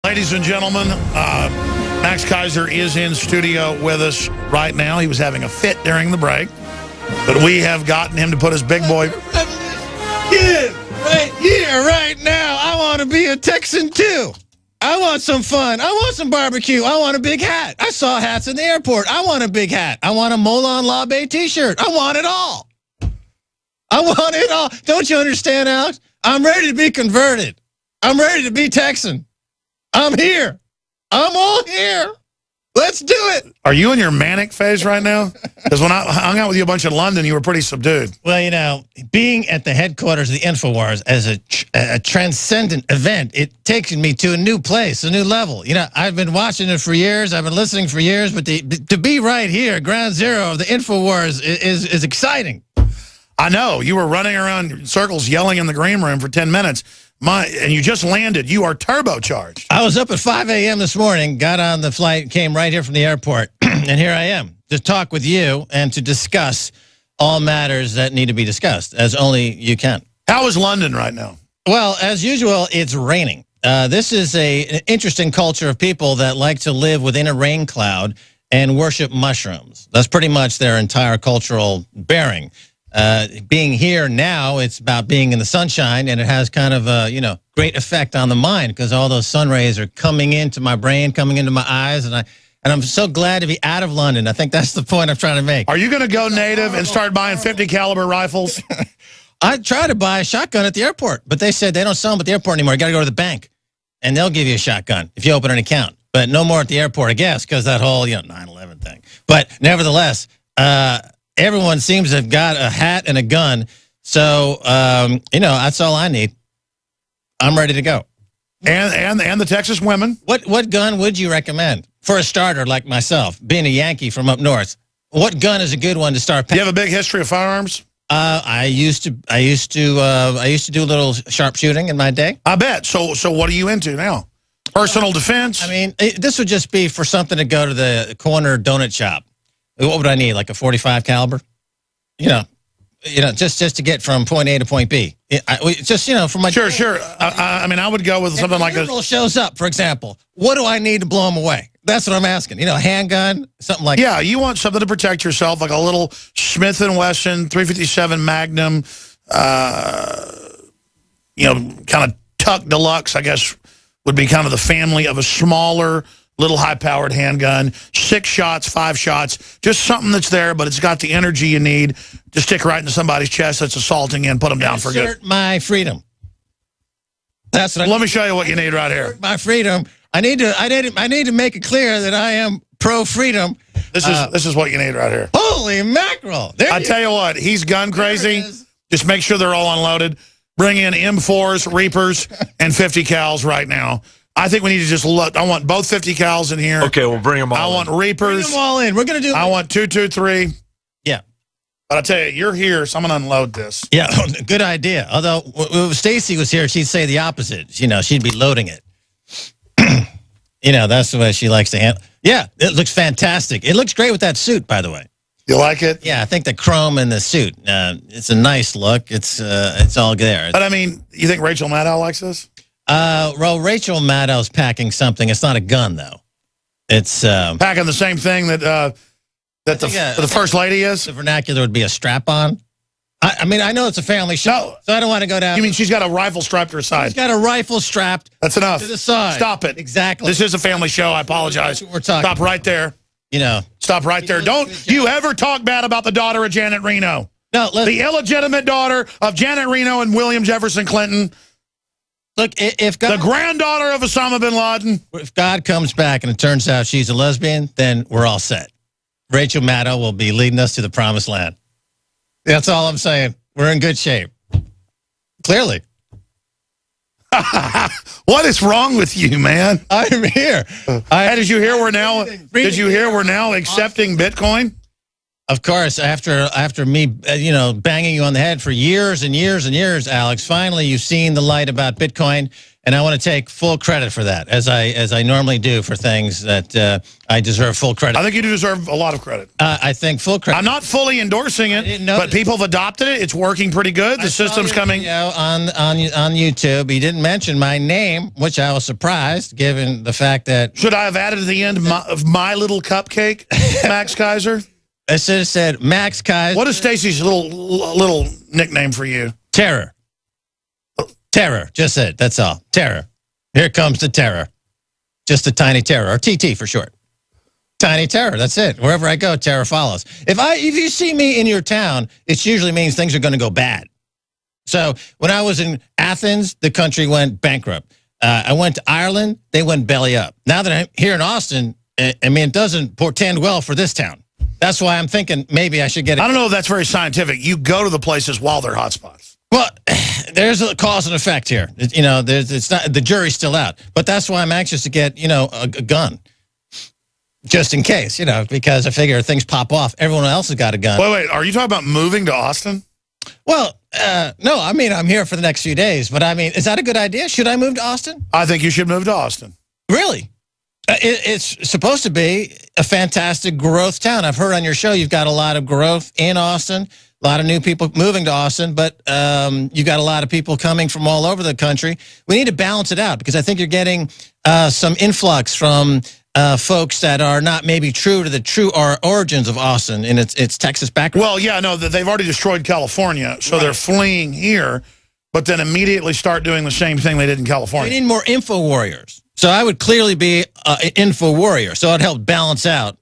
Ladies and gentlemen, Max Keiser is in studio with us right now. He was having a fit during the break, but we have gotten him to put his big boy... Yeah, right here, right now. I want to be a Texan, too. I want some fun. I want some barbecue. I want a big hat. I saw hats in the airport. I want a big hat. I want a Molon Labe t-shirt. I want it all. I want it all. Don't you understand, Alex? I'm ready to be converted. I'm ready to be Texan. I'm here. I'm all here. Let's do it. Are you in your manic phase right now? Because when I hung out with you a bunch in London, you were pretty subdued. Well, you know, being at the headquarters of the Infowars as a transcendent event, it takes me to a new place, a new level. You know, I've been watching it for years. I've been listening for years. But to be right here, ground zero of the Infowars is exciting. I know. You were running around in circles yelling in the green room for 10 minutes. And you just landed. You are turbocharged. I was up at 5 a.m. this morning, got on the flight, came right here from the airport, and here I am to talk with you and to discuss all matters that need to be discussed, as only you can. How is London right now? Well, as usual, it's raining. This is an interesting culture of people that like to live within a rain cloud and worship mushrooms. That's pretty much their entire cultural bearing. Being here now, it's about being in the sunshine, and it has kind of a, great effect on the mind because all those sun rays are coming into my brain, coming into my eyes, and I'm so glad to be out of London. I think that's the point I'm trying to make. Are you going to go native and start buying 50 caliber rifles? I tried to buy a shotgun at the airport, but they said they don't sell them at the airport anymore. You got to go to the bank, and they'll give you a shotgun if you open an account. But no more at the airport, I guess, because that whole 9/11 thing. But nevertheless, everyone seems to have got a hat and a gun. So, that's all I need. I'm ready to go. And the Texas women. What gun would you recommend for a starter like myself, being a Yankee from up north? What gun is a good one to start? Do you have a big history of firearms? I used to do a little sharpshooting in my day. I bet. So what are you into now? Personal defense? I mean, this would just be for something to go to the corner donut shop. What would I need? Like a 45 caliber? Just to get from point A to point B. For my... Sure. I mean, I would go with something like a... If shows up, for example, what do I need to blow them away? That's what I'm asking. A handgun, something like... Yeah, you want something to protect yourself, like a little Smith & Wesson 357 Magnum, kind of Tuck Deluxe, I guess, would be kind of the family of a smaller... little high-powered handgun, 6 shots, 5 shots, just something that's there, but it's got the energy you need to stick right into somebody's chest that's assaulting you and put them down for good. Assert my freedom. That's what Let me show you what you need right here. My freedom. I need to make it clear that I am pro-freedom. This is what you need right here. Holy mackerel! I tell you what, he's gun crazy. Just make sure they're all unloaded. Bring in M4s, Reapers, and 50 cals right now. I think we need to just look. I want both 50 cals in here. Okay, we'll bring them all I want Reapers. Bring them all in. We're going to do... I want 223. Yeah. But I tell you, you're here, so I'm going to unload this. Yeah, good idea. Although, if Stacy was here, she'd say the opposite. She'd be loading it. That's the way she likes to handle. Yeah, it looks fantastic. It looks great with that suit, by the way. You like it? Yeah, I think the chrome in the suit. It's a nice look. It's all there. But, I mean, you think Rachel Maddow likes this? Well, Rachel Maddow's packing something. It's not a gun, though. It's packing the same thing that the first lady is. The vernacular would be a strap-on. I mean, I know it's a family show, so I don't want to go down. You mean she's got a rifle strapped to her side? She's got a rifle strapped. That's enough. To the side. Stop it. Exactly. This is a family show. I apologize. That's what we're talking. Stop right there. Stop right there. Don't you ever talk bad about the daughter of Janet Reno. No, the illegitimate daughter of Janet Reno and William Jefferson Clinton. Look, if God, the granddaughter of Osama bin Laden. If God comes back and it turns out she's a lesbian, then we're all set. Rachel Maddow will be leading us to the promised land. That's all I'm saying. We're in good shape. Clearly. What is wrong with you, man? I'm here. Did you hear we're now accepting Bitcoin? Of course, after me, banging you on the head for years and years and years, Alex, finally you've seen the light about Bitcoin, and I want to take full credit for that, as I normally do for things that I deserve full credit. I think you deserve a lot of credit. I think full credit. I'm not fully endorsing it, but people have adopted it. It's working pretty good. The system's coming. On YouTube, he didn't mention my name, which I was surprised, given the fact that... Should I have added at the end of my little cupcake, Max Keiser? I should have said Max Keiser. What is Stacy's little nickname for you? Terror. Terror. Just it. That's all. Terror. Here comes the terror. Just a tiny terror, or TT for short. Tiny terror. That's it. Wherever I go, terror follows. If you see me in your town, it usually means things are going to go bad. So when I was in Athens, the country went bankrupt. I went to Ireland, they went belly up. Now that I'm here in Austin, I mean, it doesn't portend well for this town. That's why I'm thinking maybe I should get it. I don't know if that's very scientific. You go to the places while they're hotspots. Well, there's a cause and effect here. You know, it's not, the jury's still out. But that's why I'm anxious to get, you know, a gun. Just in case, you know, because I figure if things pop off, everyone else has got a gun. Wait, are you talking about moving to Austin? Well, no, I mean, I'm here for the next few days. But, I mean, is that a good idea? Should I move to Austin? I think you should move to Austin. Really? It's supposed to be a fantastic growth town. I've heard on your show you've got a lot of growth in Austin, a lot of new people moving to Austin, but you've got a lot of people coming from all over the country. We need to balance it out because I think you're getting some influx from folks that are not maybe true to the origins of Austin in its Texas background. Well, yeah, no, they've already destroyed California, so they're fleeing here, but then immediately start doing the same thing they did in California. We need more info warriors. So I would clearly be an info warrior. So it helped balance out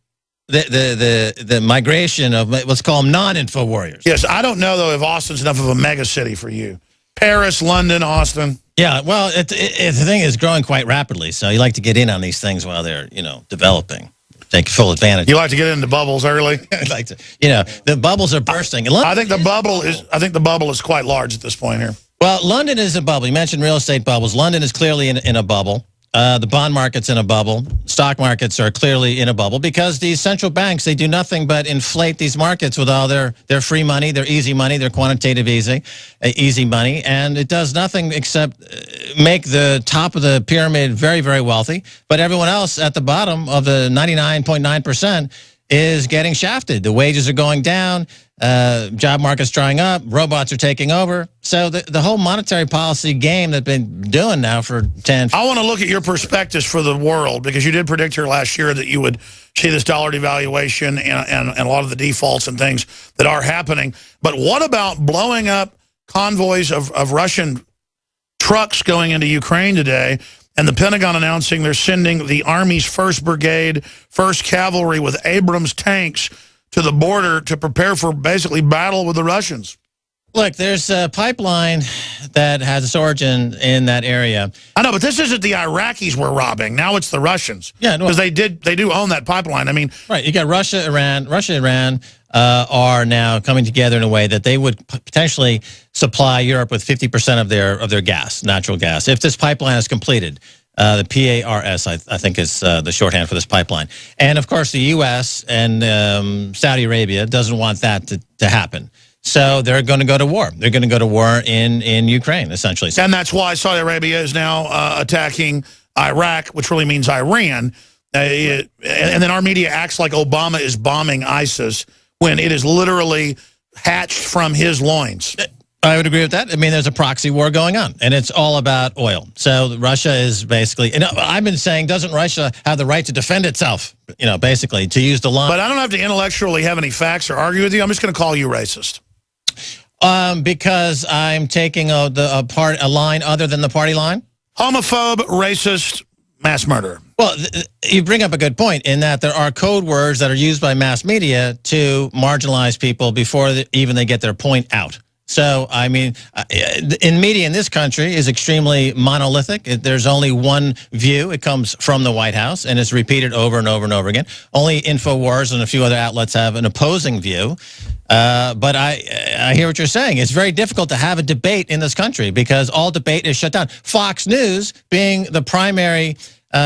the migration of, let's call them non-info warriors. Yes, I don't know, though, if Austin's enough of a mega city for you. Paris, London, Austin. Yeah, well, the thing is growing quite rapidly. So you like to get in on these things while they're, you know, developing. Take full advantage. You like to get into bubbles early? I'd like to, you know, the bubbles are bursting. I think the bubble is quite large at this point here. Well, London is a bubble. You mentioned real estate bubbles. London is clearly in a bubble. The bond market's in a bubble. Stock markets are clearly in a bubble because these central banks, they do nothing but inflate these markets with all their free money, their easy money, their quantitative easy money, and it does nothing except make the top of the pyramid very, very wealthy, but everyone else at the bottom of the 99.9% is getting shafted. The wages are going down, job market's drying up, robots are taking over. So the whole monetary policy game that they've been doing now for 10... I want to look at your perspectives for the world, because you did predict here last year that you would see this dollar devaluation and a lot of the defaults and things that are happening. But what about blowing up convoys of Russian trucks going into Ukraine today, and the Pentagon announcing they're sending the Army's 1st Brigade, 1st Cavalry with Abrams tanks to the border to prepare for basically battle with the Russians? Look, there's a pipeline that has its origin in that area. I know, but this isn't the Iraqis we're robbing. Now it's the Russians. Yeah, because they do own that pipeline. I mean, right. You got Russia, Iran. Russia, Iran are now coming together in a way that they would potentially supply Europe with 50% of their gas, natural gas, if this pipeline is completed. The PARS, I think, is the shorthand for this pipeline. And, of course, the U.S. and Saudi Arabia doesn't want that to happen. So they're going to go to war. They're going to go to war in Ukraine, essentially. And that's why Saudi Arabia is now attacking Iraq, which really means Iran. And then our media acts like Obama is bombing ISIS when it is literally hatched from his loins. I would agree with that. I mean, there's a proxy war going on, and it's all about oil. So Russia is basically, and I've been saying, doesn't Russia have the right to defend itself, you know, basically, to use the line? But I don't have to intellectually have any facts or argue with you. I'm just going to call you racist. Because I'm taking a line other than the party line? Homophobe, racist, mass murderer. Well, you bring up a good point in that there are code words that are used by mass media to marginalize people before even they get their point out. So, I mean, in media in this country is extremely monolithic. There's only one view. It comes from the White House, and it's repeated over and over and over again. Only Infowars and a few other outlets have an opposing view. But I hear what you're saying. It's very difficult to have a debate in this country because all debate is shut down. Fox News being the primary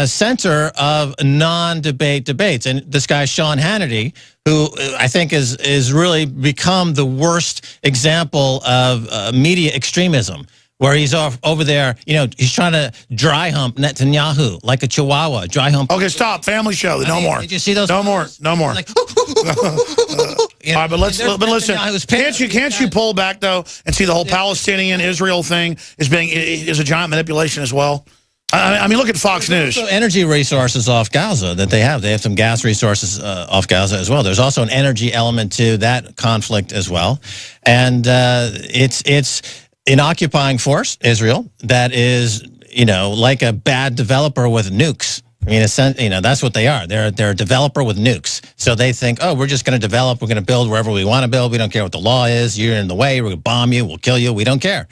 center of non-debate debates. And this guy, Sean Hannity, who I think is really become the worst example of media extremism, where he's over there, he's trying to dry hump Netanyahu like a chihuahua, dry hump. Okay, stop. Family show. No more. Did you see those? No more. No more. Like, all right, but listen. Can't you pull back though and see the whole Palestinian-Israel thing is a giant manipulation as well? I mean, look at Fox News. Also energy resources off Gaza that they have. They have some gas resources off Gaza as well. There's also an energy element to that conflict as well, and it's an occupying force, Israel, that is like a bad developer with nukes. I mean, that's what they are. They're a developer with nukes. So they think, oh, we're just going to develop. We're going to build wherever we want to build. We don't care what the law is. You're in the way. We're going to bomb you. We'll kill you. We don't care.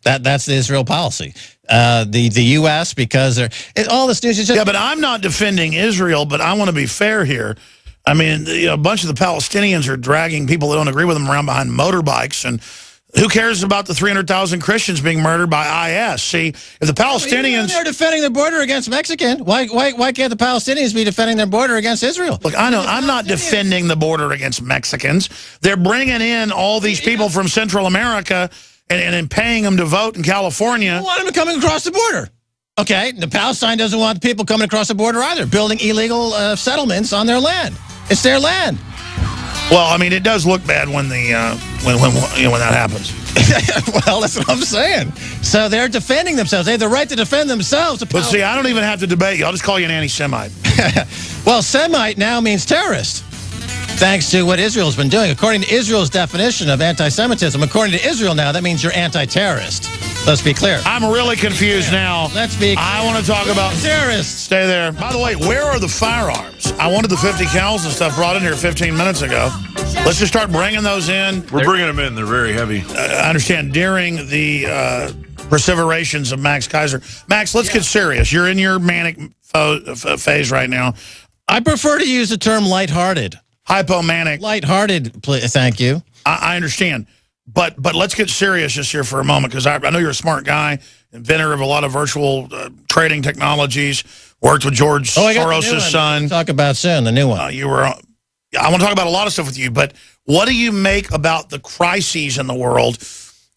That's the Israel policy. The U.S., because all this news is just... Yeah, but I'm not defending Israel, but I want to be fair here. I mean, a bunch of the Palestinians are dragging people that don't agree with them around behind motorbikes, and who cares about the 300,000 Christians being murdered by IS? See, if the Palestinians... They're defending their border against Mexican. Why can't the Palestinians be defending their border against Israel? Look, I know, I'm not defending the border against Mexicans. They're bringing in all these people from Central America and paying them to vote in California. They want them coming across the border. Okay, the Palestine doesn't want the people coming across the border either, building illegal settlements on their land. It's their land. Well, I mean, it does look bad when when that happens. Well, that's what I'm saying. So they're defending themselves. They have the right to defend themselves. But see, I don't even have to debate you. I'll just call you an anti-Semite. Well, Semite now means terrorist, thanks to what Israel's been doing. According to Israel's definition of anti-Semitism, according to Israel now, that means you're anti-terrorist. Let's be clear. I'm really confused now. Let's be clear. I want to talk about terrorists. Stay there. By the way, where are the firearms? I wanted the 50 cals and stuff brought in here 15 minutes ago. Let's just start bringing those in. We're bringing them in. They're very heavy. I understand during the perseverations of Max Keiser. Max, let's get serious. You're in your manic phase right now. I prefer to use the term lighthearted. Hypomanic. Lighthearted, please. Thank you. I understand. But let's get serious just here for a moment, because I know you're a smart guy, inventor of a lot of virtual trading technologies, worked with George Soros' son. We'll talk about soon, the new one. I want to talk about a lot of stuff with you, but what do you make about the crises in the world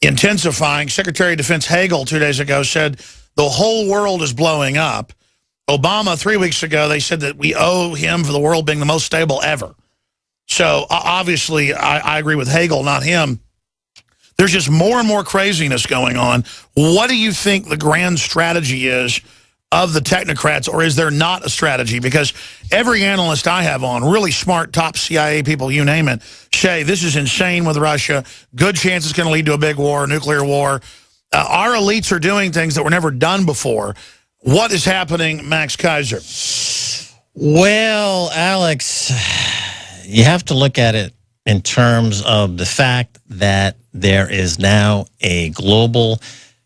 intensifying? Secretary of Defense Hagel 2 days ago said the whole world is blowing up. Obama 3 weeks ago, they said that we owe him for the world being the most stable ever. So obviously, I agree with Hagel, not him. There's just more and more craziness going on. What do you think the grand strategy is of the technocrats, or is there not a strategy? Because every analyst I have on, really smart, top CIA people, you name it, say this is insane with Russia. Good chance it's going to lead to a big war, nuclear war. Our elites are doing things that were never done before. What is happening, Max Keiser? Well, Alex, you have to look at it in terms of the fact that there is now a global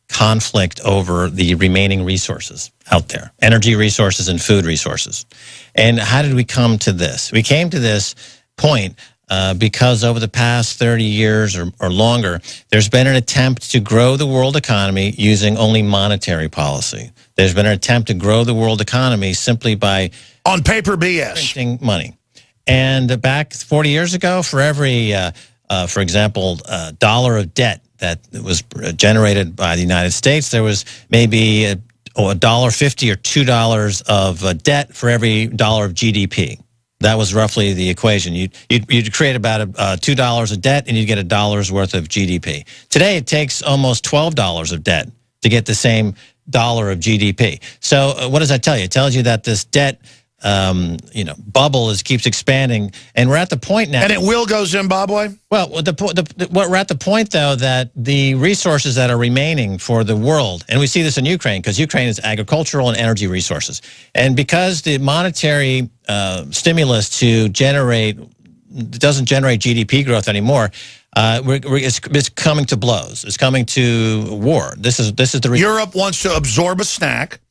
conflict over the remaining resources out there, energy resources and food resources. And how did we come to this? We came to this point because over the past 30 years or longer, there's been an attempt to grow the world economy using only monetary policy. There's been an attempt to grow the world economy simply by... on paper BS. Printing money. And back 40 years ago, for every, for example, dollar of debt that was generated by the United States, there was maybe $1.50 or $2 of debt for every dollar of GDP. That was roughly the equation. You'd create about $2 of debt, and you'd get $1 worth of GDP. Today, it takes almost $12 of debt to get the same dollar of GDP. So what does that tell you? It tells you that this debt bubble keeps expanding, and we're at the point now. And it will go Zimbabwe? Well, we're at the point, though, that the resources that are remaining for the world, and we see this in Ukraine, because Ukraine is agricultural and energy resources. And because the monetary stimulus doesn't generate GDP growth anymore, it's coming to blows. It's coming to war. This is the reason. Europe wants to absorb a snack.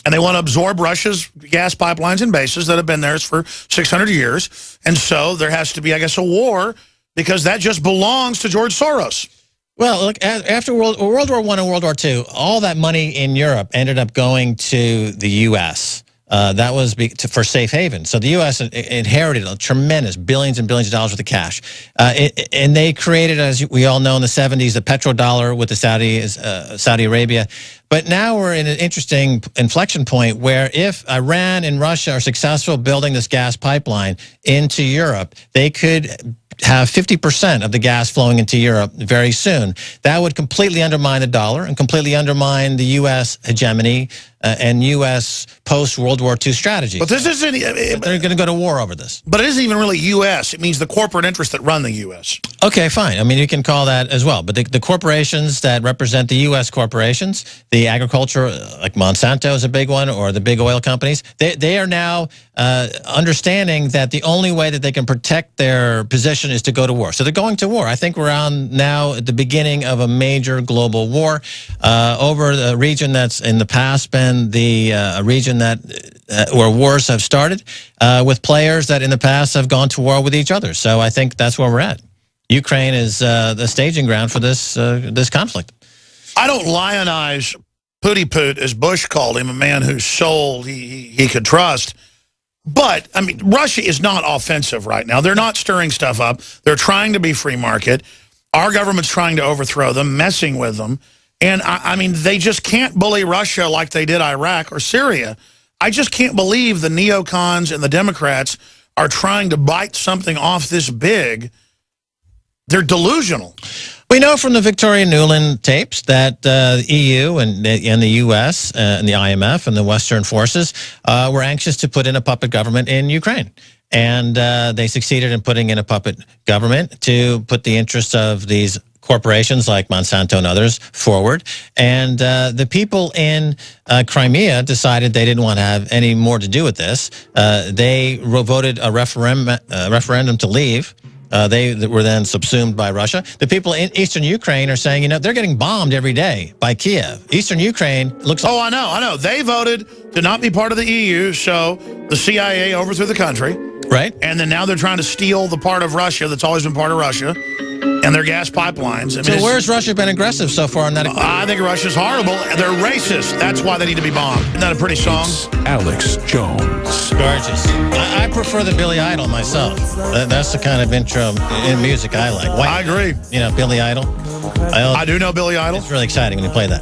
And they want to absorb Russia's gas pipelines and bases that have been theirs for 600 years. And so there has to be, I guess, a war, because that just belongs to George Soros. Well, look, after World War I and World War II, all that money in Europe ended up going to the U.S. That was for safe haven. So the U.S. inherited a tremendous billions and billions of dollars worth of cash. And they created, as we all know, in the 70s, the petrodollar with the Saudi Arabia. But now we're in an interesting inflection point where if Iran and Russia are successful building this gas pipeline into Europe, they could have 50% of the gas flowing into Europe very soon. That would completely undermine the dollar and completely undermine the U.S. hegemony and U.S. post-World War II strategy. But this isn't... They're going to go to war over this. But it isn't even really U.S. It means the corporate interests that run the U.S. Okay, fine. I mean, you can call that as well. But the corporations that represent the U.S. corporations, the agriculture, like Monsanto is a big one, or the big oil companies, they are now understanding that the only way that they can protect their position is to go to war. So they're going to war. I think we're on now at the beginning of a major global war over the region that's in the past been the region that where wars have started with players that in the past have gone to war with each other. So I think that's where we're at. Ukraine is the staging ground for this this conflict. I don't lionize Pooty Poot, as Bush called him, a man whose soul he could trust. But, I mean, Russia is not offensive right now. They're not stirring stuff up. They're trying to be free market. Our government's trying to overthrow them, messing with them. And, I mean, they just can't bully Russia like they did Iraq or Syria. I just can't believe the neocons and the Democrats are trying to bite something off this big. They're delusional. We know from the Victoria Nuland tapes that the EU and the U.S. And the IMF and the Western forces were anxious to put in a puppet government in Ukraine. And they succeeded in putting in a puppet government to put the interests of these corporations like Monsanto and others forward. And the people in Crimea decided they didn't want to have any more to do with this. They voted a referendum to leave. They were then subsumed by Russia. The people in eastern Ukraine are saying, you know, they're getting bombed every day by Kiev. Eastern Ukraine looks like... Oh, I know. They voted to not be part of the EU, so the CIA overthrew the country. Right. And then now they're trying to steal the part of Russia that's always been part of Russia and their gas pipelines. I mean, so where's Russia been aggressive so far in that? I think Russia's horrible. They're racist. That's why they need to be bombed. Isn't that a pretty song? Alex Jones. Gorgeous. I prefer the Billy Idol myself. That's the kind of intro in music I like. I agree. You know, Billy Idol. I do know Billy Idol. It's really exciting when you play that.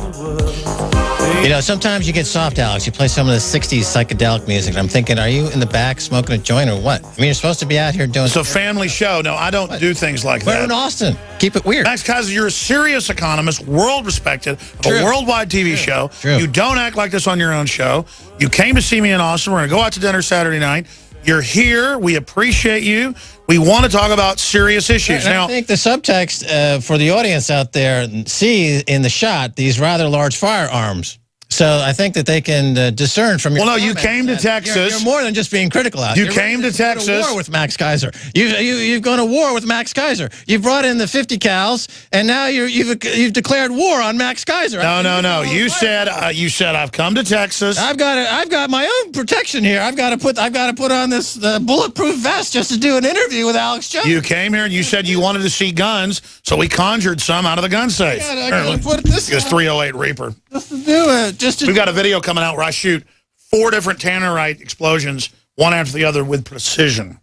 You know, sometimes you get soft, Alex. You play some of the 60s psychedelic music. And I'm thinking, are you in the back smoking a joint or what? I mean, you're supposed to be out here doing... It's a family show. No, I don't do things like that. We're in Austin. Keep it weird. Max Keiser, you're a serious economist, world-respected, a worldwide TV show. True. You don't act like this on your own show. You came to see me in Austin. We're going to go out to dinner Saturday night. You're here. We appreciate you. We want to talk about serious issues. Now, now, I think the subtext for the audience out there see in the shot these rather large firearms. So I think that they can discern from your... Well, no, you came to Texas. You're more than just being critical out. You came to Texas. To war with Max Keiser. You've gone to war with Max Keiser. You've brought in the 50 cals, and now you've declared war on Max Keiser. No. You said I've come to Texas. I've got my own protection here. I've got to put on this bulletproof vest just to do an interview with Alex Jones. You came here and you said you wanted to see guns, so we conjured some out of the gun safe. I gotta put this. This 308 Reaper. Just to do it. We've got a video coming out where I shoot 4 different tannerite explosions, one after the other, with precision.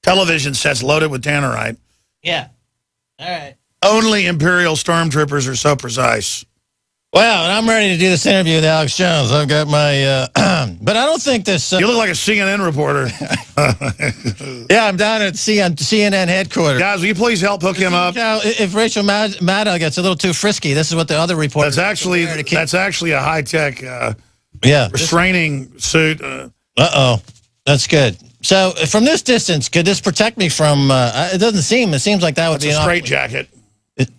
Television sets loaded with tannerite. Yeah. All right. Only Imperial stormtroopers are so precise. Well, and I'm ready to do this interview with Alex Jones. I've got my, but I don't think this... you look like a CNN reporter. Yeah, I'm down at CNN headquarters. Guys, will you please help hook him up? If Rachel Maddow gets a little too frisky, this is what the other reporters... That's actually a high-tech restraining suit. Uh-oh. That's good. So, from this distance, could this protect me from... it doesn't seem... It seems like that would be a straight jacket.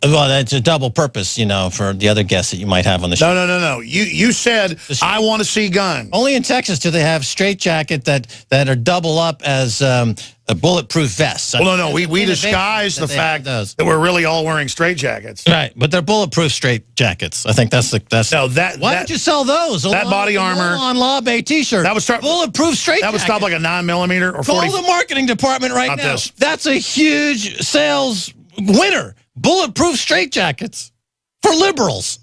Well, that's a double purpose, you know, for the other guests that you might have on the show. No. You said, I want to see guns. Only in Texas do they have straitjacket that are double up as a bulletproof vests. Well, no. We disguise the fact that we're really all wearing straitjackets. Right, but they're bulletproof straitjackets. I think that's... No, that... Why don't you sell those? That body armor... On Law Bay t-shirt. That would start... Bulletproof straitjacket. That would stop like a 9mm or 40... Call the marketing department right now. This. That's a huge sales winner. Bulletproof straitjackets for liberals.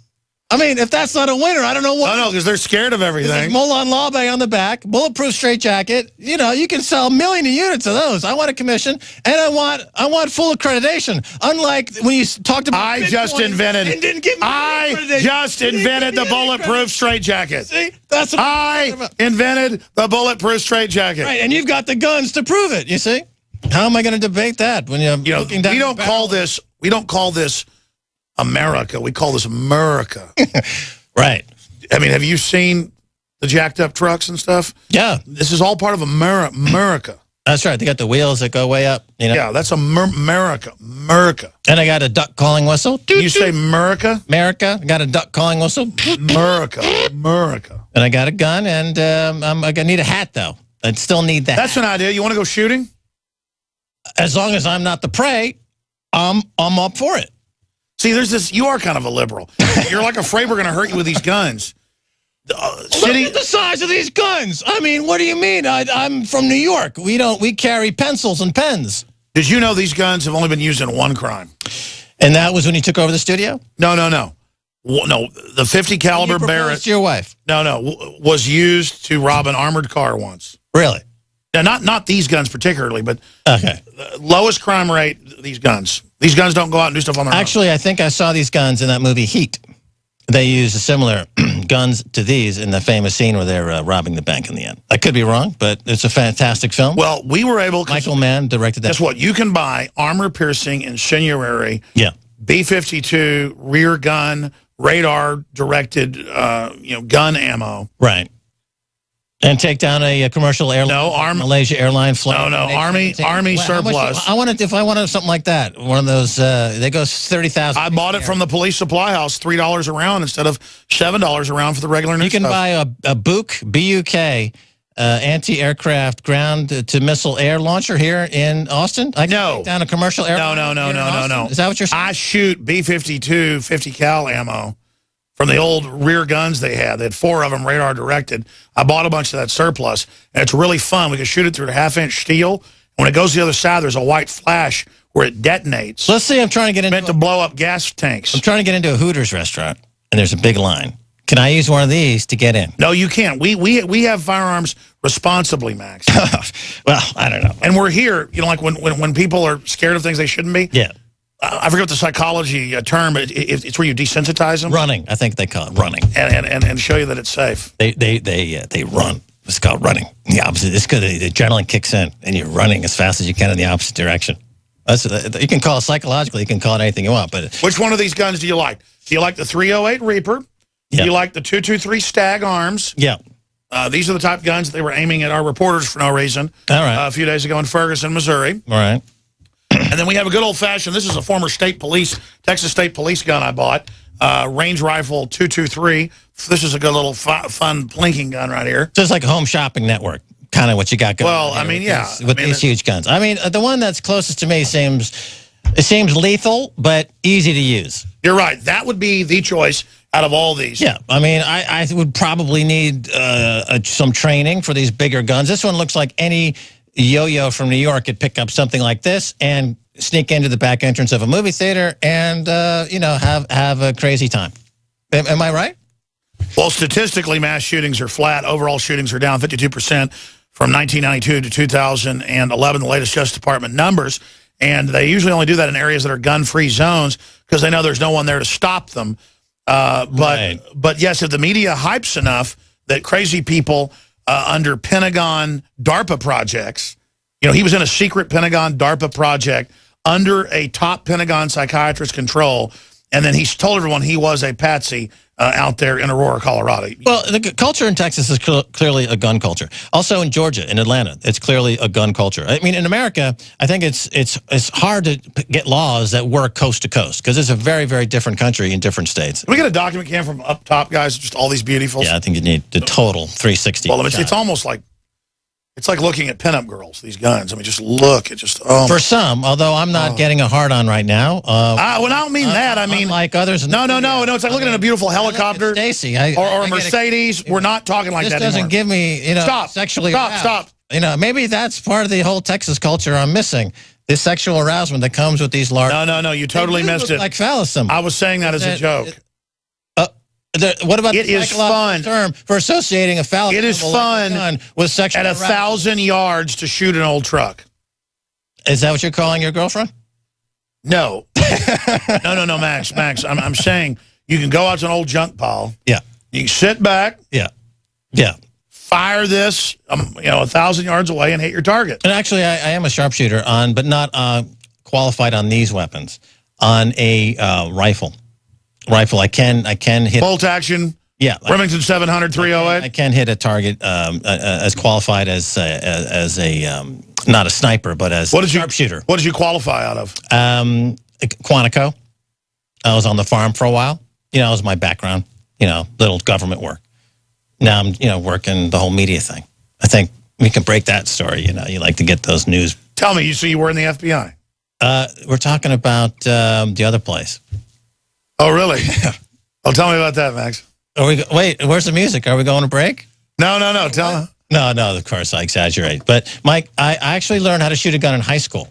I mean, if that's not a winner, I don't know what. No, because they're scared of everything. Molon Labe on the back, bulletproof straitjacket. You know, you can sell 1 million units of those. I want a commission, and I want full accreditation. Unlike when you talked about I just invented the bulletproof straitjacket. See, that's what I invented the bulletproof straitjacket. Right, and you've got the guns to prove it. You see, how am I going to debate that when you're looking down? We don't call this America. We call this America. Right. I mean, have you seen the jacked up trucks and stuff? Yeah. This is all part of America. That's right. They got the wheels that go way up. You know? Yeah, that's America. America. And I got a duck calling whistle. You say America? America. I got a duck calling whistle. America. America. And I got a gun, and I need a hat, though. I still need that. That's an idea. You want to go shooting? As long as I'm not the prey, I'm up for it. See, there's this. You are kind of a liberal. You're like afraid we're going to hurt you with these guns. Look at the size of these guns. I mean, what do you mean? I'm from New York. We carry pencils and pens. Did you know these guns have only been used in one crime? And that was when you took over the studio? No. No, the 50 caliber Barrett. To your wife? No, was used to rob an armored car once. Really? Yeah, not these guns particularly, but okay. Lowest crime rate, these guns. These guns don't go out and do stuff on their own. Actually, I think I saw these guns in that movie Heat. They used similar guns to these in the famous scene where they're robbing the bank in the end. I could be wrong, but it's a fantastic film. Well, we were able... Michael Mann directed that. Guess what? You can buy armor-piercing incendiary, B-52 rear gun, radar-directed gun ammo. Right. And take down a commercial airline. No, Malaysia airline flight. No, Army surplus. If I wanted something like that, one of those, they go 30,000. I bought it from the police supply house, $3 a round instead of $7 a round for the regular new stuff. You can buy a BUK, B-U-K, anti-aircraft ground-to-missile air launcher here in Austin. I can take down a commercial airline. No. Is that what you're saying? I shoot B-52 50 cal ammo from the old rear guns they had. They had 4 of them radar directed. I bought a bunch of that surplus, and it's really fun. We can shoot it through a 1/2-inch steel. When it goes to the other side, there's a white flash where it detonates. So let's say I'm trying to get into... meant to blow up gas tanks. I'm trying to get into a Hooters restaurant, and there's a big line. Can I use one of these to get in? No, you can't. We have firearms responsibly, Max. Well, I don't know. And we're here, like when people are scared of things they shouldn't be. Yeah. I forget the psychology term. It's where you desensitize them. Running, I think they call it running, and show you that it's safe. They run. It's called running. The opposite. It's good. The adrenaline kicks in, and you're running as fast as you can in the opposite direction. You can call it psychologically. You can call it anything you want. But which one of these guns do you like? Do you like the 308 Reaper? Yeah. Do you like the 223 Stag Arms? Yeah. These are the type guns that they were aiming at our reporters for no reason. All right. A few days ago in Ferguson, Missouri. All right. And then we have a good old-fashioned, this is a former Texas State Police gun I bought, range rifle 223. This is a good little fun plinking gun right here. Just like a home shopping network, kind of what you got going on. Well, I mean, with these huge guns. I mean, the one that's closest to me seems lethal, but easy to use. You're right. That would be the choice out of all these. Yeah, I mean, I would probably need some training for these bigger guns. This one looks like any yo-yo from New York could pick up something like this and sneak into the back entrance of a movie theater and, have a crazy time. Am I right? Well, statistically, mass shootings are flat. Overall shootings are down 52% from 1992 to 2011, the latest Justice Department numbers. And they usually only do that in areas that are gun-free zones because they know there's no one there to stop them. But yes, if the media hypes enough that crazy people under Pentagon DARPA projects, he was in a secret Pentagon DARPA project under a top Pentagon psychiatrist's control, and then he told everyone he was a patsy out there in Aurora, Colorado. Well, the culture in Texas is clearly a gun culture. Also in Georgia, in Atlanta, it's clearly a gun culture. I mean, in America, I think it's hard to get laws that work coast to coast because it's a very, very different country in different states. Can we get a document cam from up top, guys? Just all these beautifuls? Yeah, I think you need the total 360. Well, it's almost like... It's like looking at pinup girls, these guns. I mean, just look. It's just, oh. For some, although I'm not getting a hard-on right now. Well, I don't mean that. I mean... like others. No. It's like looking at a beautiful helicopter. Stacey. Or a Mercedes. We're not talking like that anymore. This doesn't give me, sexually Stop. Maybe that's part of the whole Texas culture I'm missing. This sexual arousement that comes with these large... No. You totally missed it. Like phallus symbol. I was saying that as a joke. What about it the is psychological fun term for associating a phallic It is symbol like a fun gun with sexual at arousal? 1,000 yards to shoot an old truck? Is that what you're calling your girlfriend? No. no, Max. I'm saying you can go out to an old junk pile. Yeah. You can sit back. Yeah. Fire this, 1,000 yards away and hit your target. And actually, I am a sharpshooter but not qualified on these weapons. On a rifle, I can hit bolt action. Yeah, Remington 700 308. I can hit a target as qualified as a not a sniper, but as a sharpshooter. What did you qualify out of? Quantico. I was on the farm for a while. It was my background. Little government work. Now I'm working the whole media thing. I think we can break that story. You like to get those news. Tell me, you were in the FBI? We're talking about the other place. Oh, really? Oh, tell me about that, Max. Wait, where's the music? Are we going to break? No. Tell me. No, of course, I exaggerate. But, Mike, I actually learned how to shoot a gun in high school.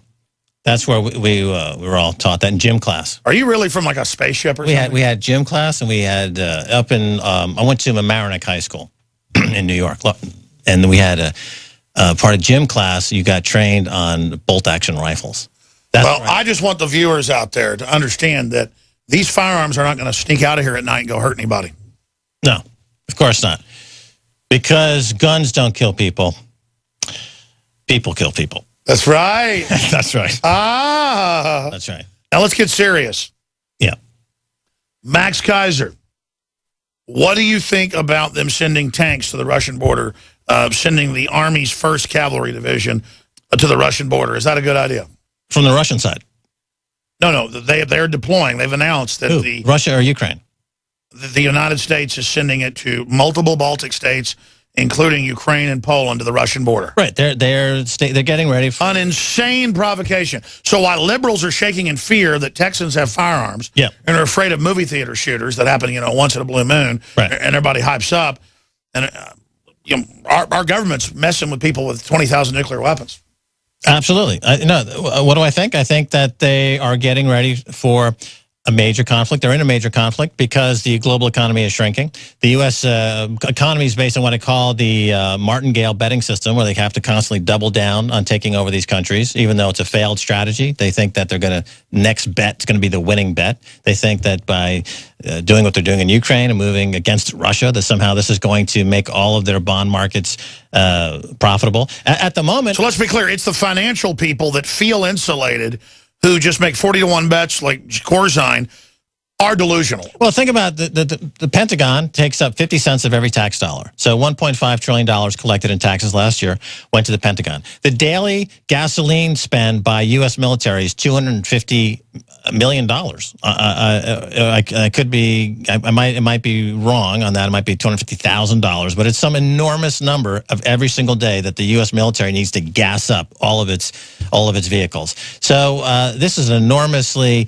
That's where we were all taught that in gym class. Are you really from, like, a spaceship or something? We had gym class, and we had up in, I went to Mamaroneck High School in New York. And we had a part of gym class, you got trained on bolt-action rifles. Well, I just want the viewers out there to understand that these firearms are not going to sneak out of here at night and go hurt anybody. No, of course not. Because guns don't kill people. People kill people. That's right. That's right. That's right. Now let's get serious. Yeah. Max Keiser, what do you think about them sending tanks to the Russian border, sending the Army's 1st Cavalry Division to the Russian border? Is that a good idea? From the Russian side? No, they're deploying. They've announced that Russia or Ukraine? The United States is sending it to multiple Baltic states, including Ukraine and Poland, to the Russian border. Right. They're getting ready for an insane provocation. So while liberals are shaking in fear that Texans have firearms and are afraid of movie theater shooters that happen, once in a blue moon, and everybody hypes up, and our government's messing with people with 20,000 nuclear weapons. Absolutely. What do I think? I think that they are getting ready for a major conflict. They're in a major conflict because the global economy is shrinking. The U.S. Economy is based on what I call the martingale betting system, where they have to constantly double down on taking over these countries, even though it's a failed strategy. They think that they're going to, next bet is going to be the winning bet. They think that by doing what they're doing in Ukraine and moving against Russia, that somehow this is going to make all of their bond markets profitable. At the moment... So let's be clear. It's the financial people that feel insulated, who just make 40-to-1 bets like Corzine, are delusional. Well, think about the Pentagon takes up 50 cents of every tax dollar. So $1.5 trillion collected in taxes last year went to the Pentagon. The daily gasoline spend by U.S. military is $250 million. I could be, it might be wrong on that. It might be $250,000, but it's some enormous number of every single day that the U.S. military needs to gas up all of its vehicles. So this is an enormously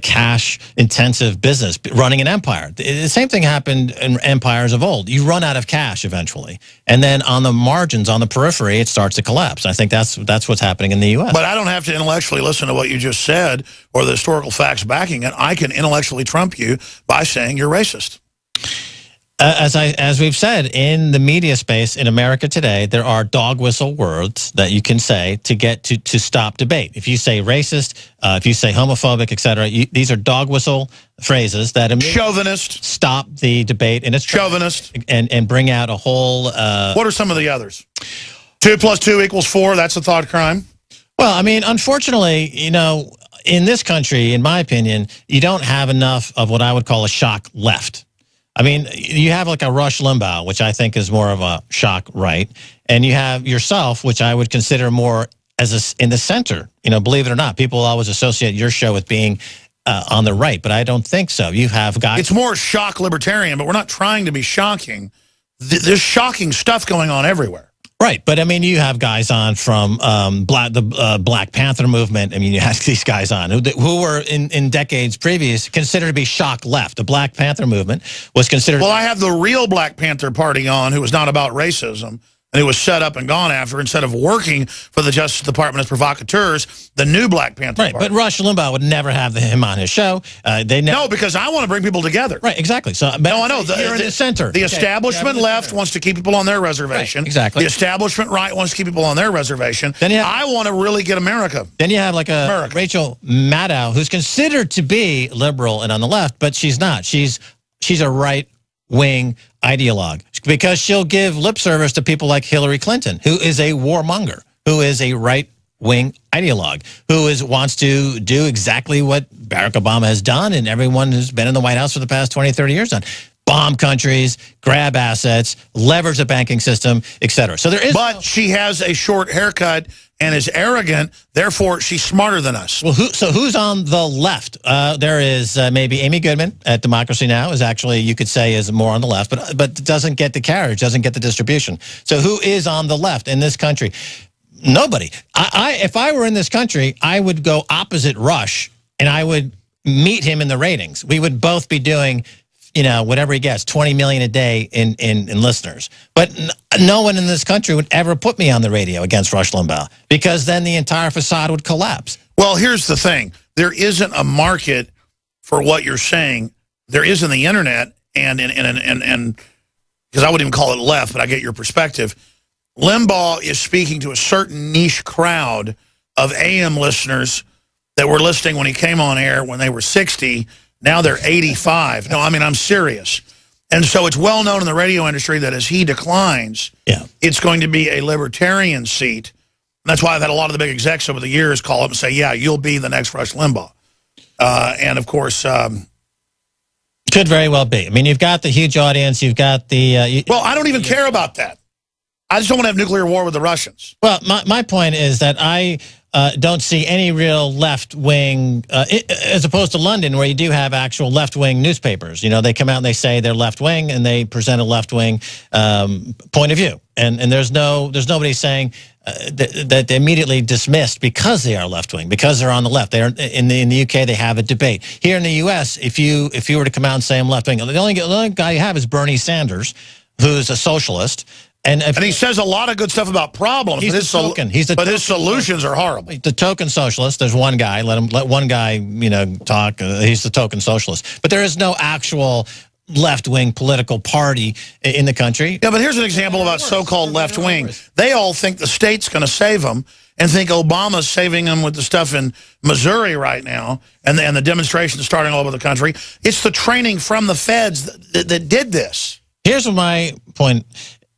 cash-intensive business, running an empire. The same thing happened in empires of old. You run out of cash eventually, and then on the margins, on the periphery, it starts to collapse. I think that's what's happening in the U.S. But I don't have to intellectually listen to what you just said or the historical facts backing it. I can intellectually trump you by saying you're racist. As we've said, in the media space in America today, there are dog whistle words that you can say to get to stop debate. If you say racist, if you say homophobic, etc., these are dog whistle phrases that chauvinist stop the debate in its chauvinist and bring out a whole. What are some of the others? 2 + 2 = 4. That's a thought crime. Well, I mean, unfortunately, in this country, in my opinion, you don't have enough of what I would call a shock left. I mean, you have like a Rush Limbaugh, which I think is more of a shock right, and you have yourself, which I would consider more as in the center. Believe it or not, people always associate your show with being on the right, but I don't think so. You have guys. It's more shock libertarian, but we're not trying to be shocking. There's shocking stuff going on everywhere. Right, but I mean, you have guys on from the Black Panther movement. I mean, you have these guys on who were in decades previous considered to be shock left. The Black Panther movement was considered. Well, I have the real Black Panther Party on, who was not about racism, and it was set up and gone after instead of working for the Justice Department as provocateurs, the new Black Panther Right, Party. but Rush Limbaugh would never have him on his show. No, because I want to bring people together. Right, exactly. So, No, I know. You're in the center. The establishment left wants to keep people on their reservation. Right, exactly. The establishment right wants to keep people on their reservation. Then I want to really get America. Then you have like a Rachel Maddow, who's considered to be liberal and on the left, but she's not. She's a right-wing ideologue because she'll give lip service to people like Hillary Clinton, who is a warmonger, who is a right-wing ideologue, who wants to do exactly what Barack Obama has done and everyone who's been in the White House for the past 20, 30 years done. Bomb countries, grab assets, leverage the banking system, etc. So there is. But she has a short haircut and is arrogant. Therefore, she's smarter than us. Well, who's on the left? There is maybe Amy Goodman at Democracy Now! Is actually, you could say, is more on the left, but doesn't get the carriage, doesn't get the distribution. So who is on the left in this country? Nobody. If I were in this country, I would go opposite Rush, and I would meet him in the ratings. We would both be doing, you know, whatever he gets, 20 million a day in listeners. But no one in this country would ever put me on the radio against Rush Limbaugh because then the entire facade would collapse. Well, here's the thing. There isn't a market for what you're saying. There is in the internet and because I wouldn't even call it left, but I get your perspective. Limbaugh is speaking to a certain niche crowd of AM listeners that were listening when he came on air when they were 60. Now they're 85. No, I mean, I'm serious. And so it's well known in the radio industry that as he declines, it's going to be a libertarian seat. And that's why I've had a lot of the big execs over the years call up and say, yeah, you'll be the next Rush Limbaugh. And, of course... could very well be. I mean, you've got the huge audience. You've got the... well, I don't even care about that. I just don't want to have nuclear war with the Russians. Well, my point is that I don't see any real left-wing, as opposed to London, where you do have actual left-wing newspapers. You know, they come out and they say they're left-wing, and they present a left-wing point of view. And there's nobody saying that they're immediately dismissed because they are left-wing, because they're on the left. They are in the UK. They have a debate. Here in the US, if you were to come out and say I'm left-wing, the only guy you have is Bernie Sanders, who's a socialist. And he says a lot of good stuff about problems. He's the token. But his solutions are horrible. The token socialist. There's one guy. Let one guy, you know, talk. He's the token socialist. But there is no actual left-wing political party in the country. Yeah, but here's an example about so-called left-wing. They all think the state's going to save them and think Obama's saving them with the stuff in Missouri right now and the demonstrations starting all over the country. It's the training from the feds that did this. Here's my point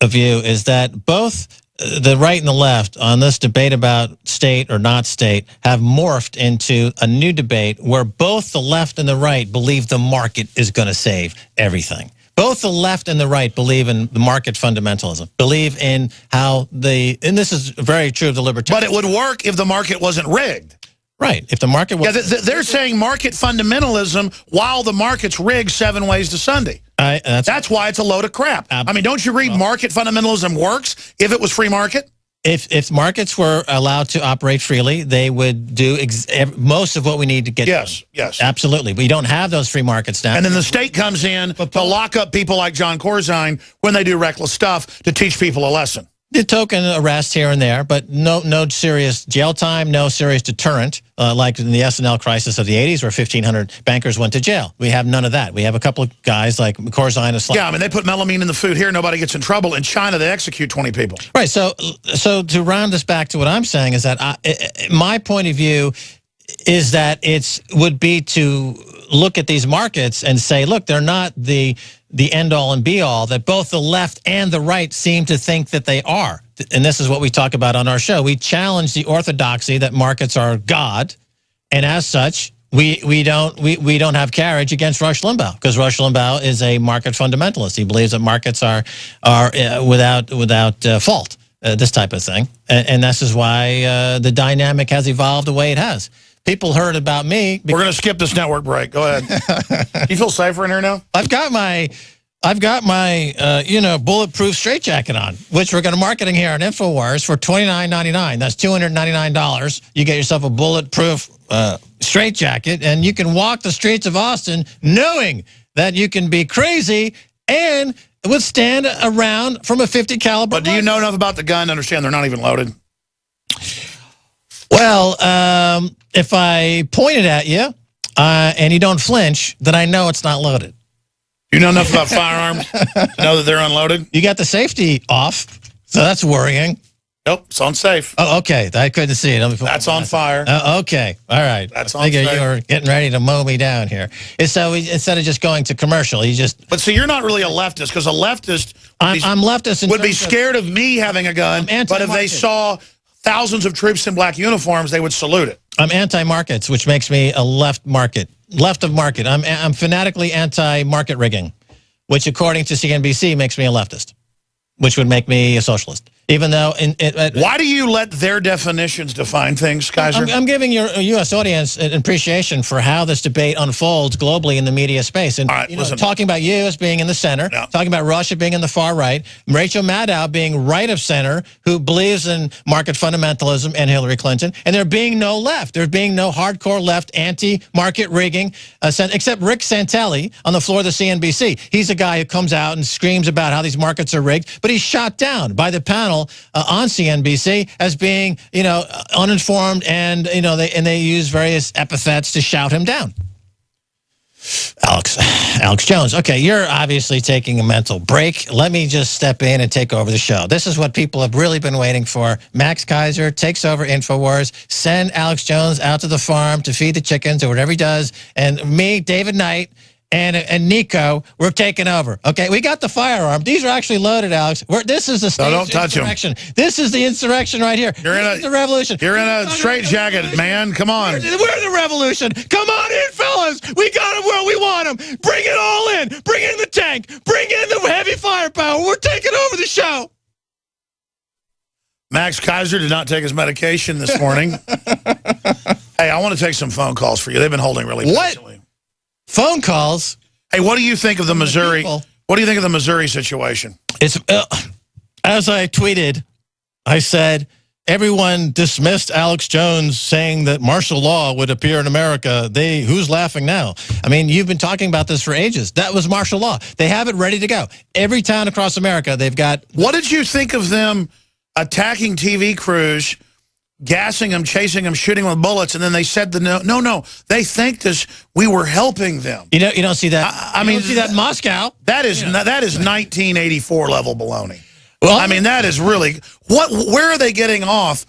of view is that both the right and the left on this debate about state or not state have morphed into a new debate where both the left and the right believe the market is going to save everything. Both the left and the right believe in the market fundamentalism, believe in how and this is very true of the libertarians. But it would work if the market wasn't rigged. Right. If the market was... Yeah, they're saying market fundamentalism while the market's rigged 7 ways to Sunday. That's why it's a load of crap. I mean, don't you read market fundamentalism works if it was free market? If markets were allowed to operate freely, they would do most of what we need to get done. Yes. Absolutely. We don't have those free markets now. And then the state comes in to lock up people like John Corzine when they do reckless stuff to teach people a lesson. The token arrest here and there, but no serious jail time, no serious deterrent, like in the SNL crisis of the 80s where 1,500 bankers went to jail. We have none of that. We have a couple of guys like Corzine. Yeah, I mean, they put melamine in the food here, nobody gets in trouble. In China, they execute 20 people. Right, so to round this back to what I'm saying is that my point of view is that it would be to look at these markets and say, look, they're not the end-all and be-all that both the left and the right seem to think that they are. And this is what we talk about on our show. We challenge the orthodoxy that markets are God, and as such, we don't have carriage against Rush Limbaugh because Rush Limbaugh is a market fundamentalist. He believes that markets are without fault, this type of thing, and this is why the dynamic has evolved the way it has. People heard about me. We're going to skip this network break. Go ahead. Do you feel safer in here now? I've got my bulletproof straitjacket on, which we're going to marketing here on Infowars for $29.99. That's $299. You get yourself a bulletproof straitjacket, and you can walk the streets of Austin knowing that you can be crazy and withstand a round from a 50 caliber. But do you know enough about the gun to understand they're not even loaded? Well, if I point it at you and you don't flinch, then I know it's not loaded. You know enough about firearms to know that they're unloaded? You got the safety off, so that's worrying. Nope, it's on safe. Oh, okay. I couldn't see it. That's on fire. Okay. All right. That's I figure on safe. you were getting ready to mow me down here. So instead of just going to commercial, you just... But see, you're not really a leftist, because a leftist I'm leftist. would be scared of me having a gun, but if they saw thousands of troops in black uniforms, they would salute it. I'm anti-markets, which makes me a left of market. I'm fanatically anti-market rigging, which according to CNBC makes me a leftist, which would make me a socialist. Even though... Why do you let their definitions define things, Keiser? I'm giving your U.S. audience an appreciation for how this debate unfolds globally in the media space. And right, listen. Talking about you as being in the center, talking about Russia being in the far right, Rachel Maddow being right of center, who believes in market fundamentalism, and Hillary Clinton, and there being no left. There being no hardcore left anti-market rigging, except Rick Santelli on the floor of the CNBC. He's a guy who comes out and screams about how these markets are rigged, but he's shot down by the panel on CNBC as being, uninformed, and they use various epithets to shout him down. Alex Jones. Okay, you're obviously taking a mental break. Let me just step in and take over the show. This is what people have really been waiting for. Max Keiser takes over Infowars. Send Alex Jones out to the farm to feed the chickens or whatever he does, and me, David Knight, and Nico, we're taking over. Okay, we got the firearm. These are actually loaded, Alex. This is the staged insurrection. This is the insurrection right here. This is the revolution. You're in a straitjacket, man. Come on. We're the revolution. Come on in, fellas. We got them where we want them. Bring it all in. Bring in the tank. Bring in the heavy firepower. We're taking over the show. Max Keiser did not take his medication this morning. Hey, I want to take some phone calls for you. They've been holding really patiently. Phone calls. Hey, what do you think of the Missouri? What do you think of the Missouri situation? It's as I tweeted, I said everyone dismissed Alex Jones saying that martial law would appear in America. Who's laughing now? I mean, you've been talking about this for ages. That was martial law. They have it ready to go. Every town across America, they've got. What did you think of them attacking TV crews, gassing them, chasing them, shooting with bullets, and then they said no. They thanked us. We were helping them. You don't see that. I mean, you don't see that in Moscow. That is 1984 level baloney. Well, I mean, that is really where are they getting off?